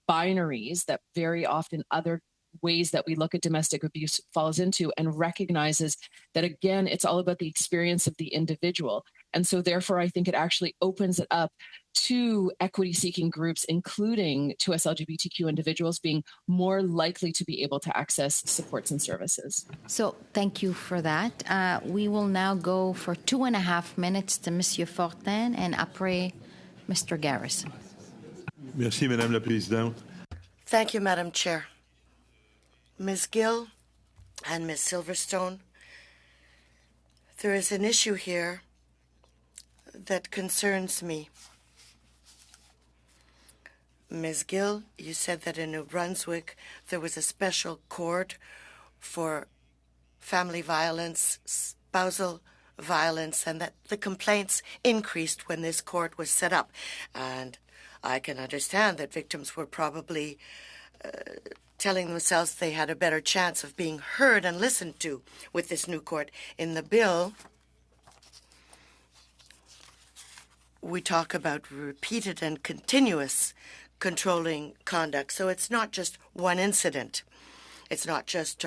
binaries that very often other ways that we look at domestic abuse falls into, and recognizes that, again, it's all about the experience of the individual. And so therefore, I think it actually opens it up to equity-seeking groups, including 2S LGBTQ individuals, being more likely to be able to access supports and services. So thank you for that. We will now go for 2.5 minutes to Monsieur Fortin, and après, Mr. Garrison. Merci, Madame la Présidente. Thank you, Madam Chair. Ms. Gill and Ms. Silverstone, there is an issue here that concerns me. Ms. Gill, you said that in New Brunswick there was a special court for family violence, spousal violence, and that the complaints increased when this court was set up. And I can understand that victims were probably telling themselves they had a better chance of being heard and listened to with this new court. In the bill, we talk about repeated and continuous controlling conduct. So it's not just one incident. It's not just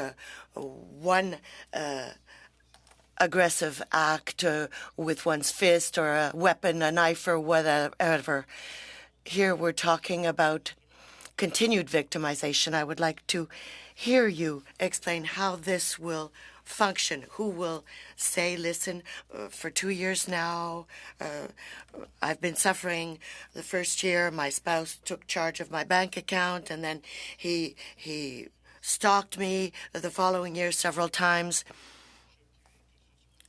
one aggressive act with one's fist or a weapon, a knife or whatever. Here we're talking about continued victimization. I would like to hear you explain how this will function? Who will say, listen, for 2 years now, I've been suffering. The first year, my spouse took charge of my bank account, and then he stalked me the following year several times.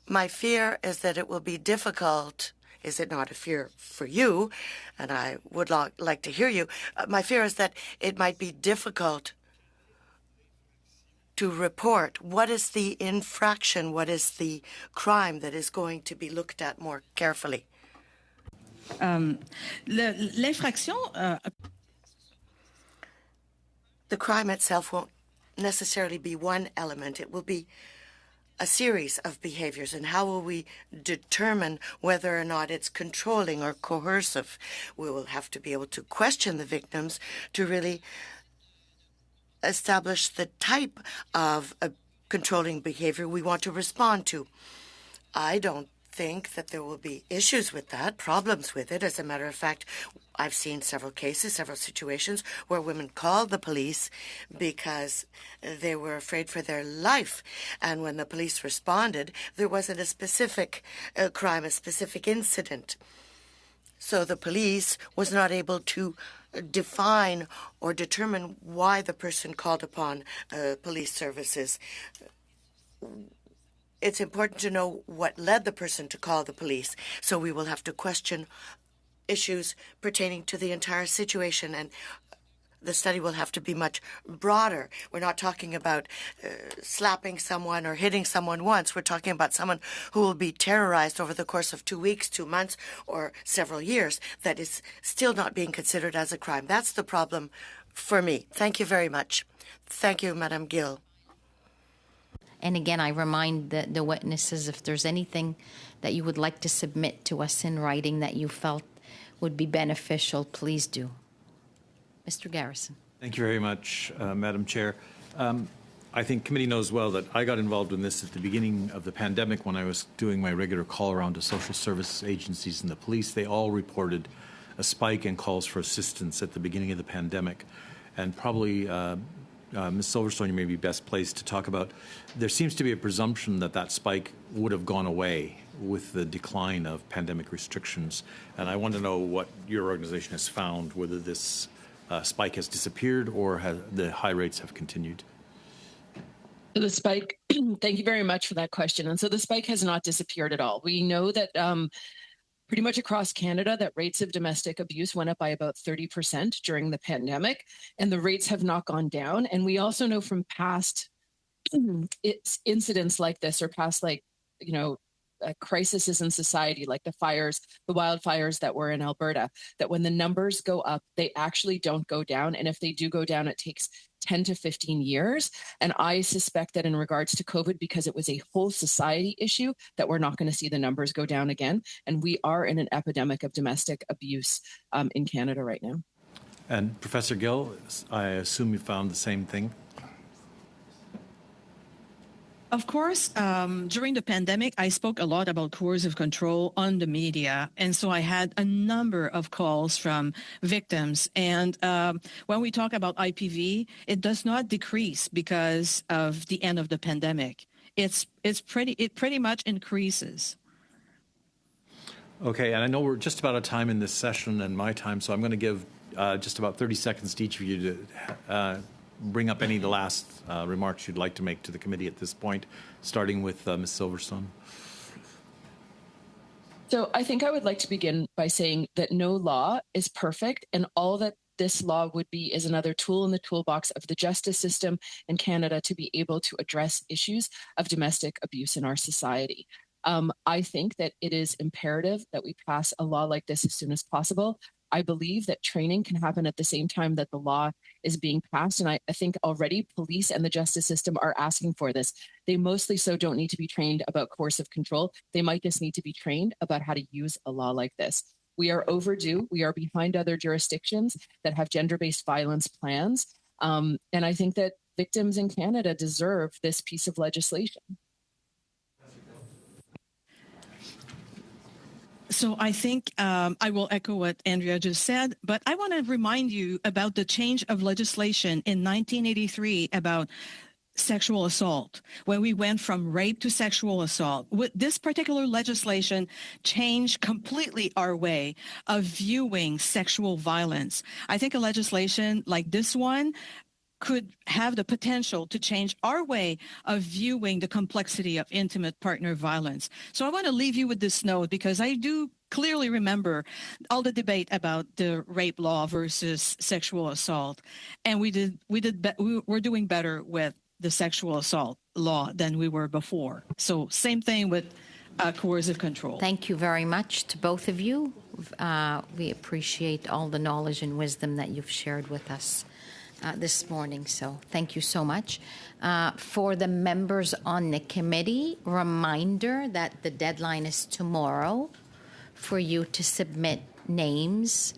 My fear is that it will be difficult. Is it not a fear for you? And I would like to hear you. My fear is that it might be difficult to report. What is the infraction? What is the crime that is going to be looked at more carefully? L'infraction. The crime itself won't necessarily be one element. It will be a series of behaviors. And how will we determine whether or not it's controlling or coercive? We will have to be able to question the victims to really establish the type of controlling behavior we want to respond to. I don't think that there will be issues with that, problems with it. As a matter of fact, I've seen several cases, several situations where women called the police because they were afraid for their life. And when the police responded, there wasn't a specific crime, a specific incident. So the police was not able to define or determine why the person called upon police services. It's important to know what led the person to call the police. So we will have to question issues pertaining to the entire situation, and the study will have to be much broader. We're not talking about slapping someone or hitting someone once. We're talking about someone who will be terrorized over the course of 2 weeks, 2 months, or several years. That is still not being considered as a crime. That's the problem for me. Thank you very much. Thank you, Madame Gill. And again, I remind the witnesses, if there's anything that you would like to submit to us in writing that you felt would be beneficial, please do. Mr. Garrison. Thank you very much, Madam Chair. I think committee knows well that I got involved in this at the beginning of the pandemic when I was doing my regular call around to social service agencies and the police. They all reported a spike in calls for assistance at the beginning of the pandemic. And probably, Ms. Silverstone, you may be best placed to talk about, there seems to be a presumption that that spike would have gone away with the decline of pandemic restrictions. And I want to know what your organization has found, whether this spike has disappeared or the high rates have continued. The spike, thank you very much for that question. And so the spike has not disappeared at all. We know that pretty much across Canada that rates of domestic abuse went up by about 30% during the pandemic, and the rates have not gone down. And we also know from past incidents like this, or past, crises in society, like the wildfires that were in Alberta, that when the numbers go up, they actually don't go down. And if they do go down, it takes 10 to 15 years. And I suspect that in regards to COVID, because it was a whole society issue, that we're not going to see the numbers go down again. And we are in an epidemic of domestic abuse in Canada right now. And Professor Gill, I assume you found the same thing? Of course, during the pandemic, I spoke a lot about coercive control on the media. And so I had a number of calls from victims. And when we talk about IPV, it does not decrease because of the end of the pandemic. It pretty much increases. Okay, and I know we're just about out of time in this session and my time, so I'm going to give just about 30 seconds to each of you to bring up any of the last remarks you'd like to make to the committee at this point, starting with Ms. Silverstone. So I think I would like to begin by saying that no law is perfect, and all that this law would be is another tool in the toolbox of the justice system in Canada to be able to address issues of domestic abuse in our society. I think that it is imperative that we pass a law like this as soon as possible. I believe that training can happen at the same time that the law is being passed. And I think already police and the justice system are asking for this. They mostly so don't need to be trained about coercive control. They might just need to be trained about how to use a law like this. We are overdue. We are behind other jurisdictions that have gender-based violence plans. And I think that victims in Canada deserve this piece of legislation. So I think I will echo what Andrea just said, but I want to remind you about the change of legislation in 1983 about sexual assault, when we went from rape to sexual assault. This particular legislation changed completely our way of viewing sexual violence. I think a legislation like this one could have the potential to change our way of viewing the complexity of intimate partner violence. So I want to leave you with this note, because I do clearly remember all the debate about the rape law versus sexual assault, and we're doing better with the sexual assault law than we were before. So same thing with coercive control. Thank you very much to both of you. We appreciate all the knowledge and wisdom that you've shared with us this morning. So thank you so much. For the members on the committee, reminder that the deadline is tomorrow for you to submit names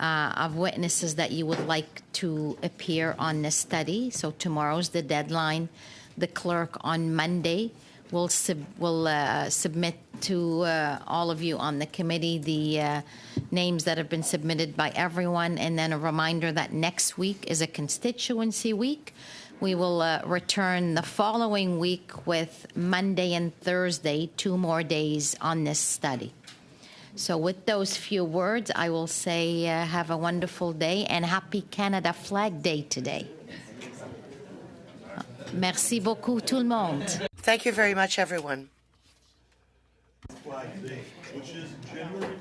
of witnesses that you would like to appear on this study. So tomorrow's the deadline. The clerk on Monday will submit to all of you on the committee the names that have been submitted by everyone. And then a reminder that next week is a constituency week. We will return the following week with Monday and Thursday, 2 more days on this study. So with those few words, I will say have a wonderful day and happy Canada Flag Day today. Merci beaucoup tout le monde. Thank you very much, everyone. Flag Day, which is January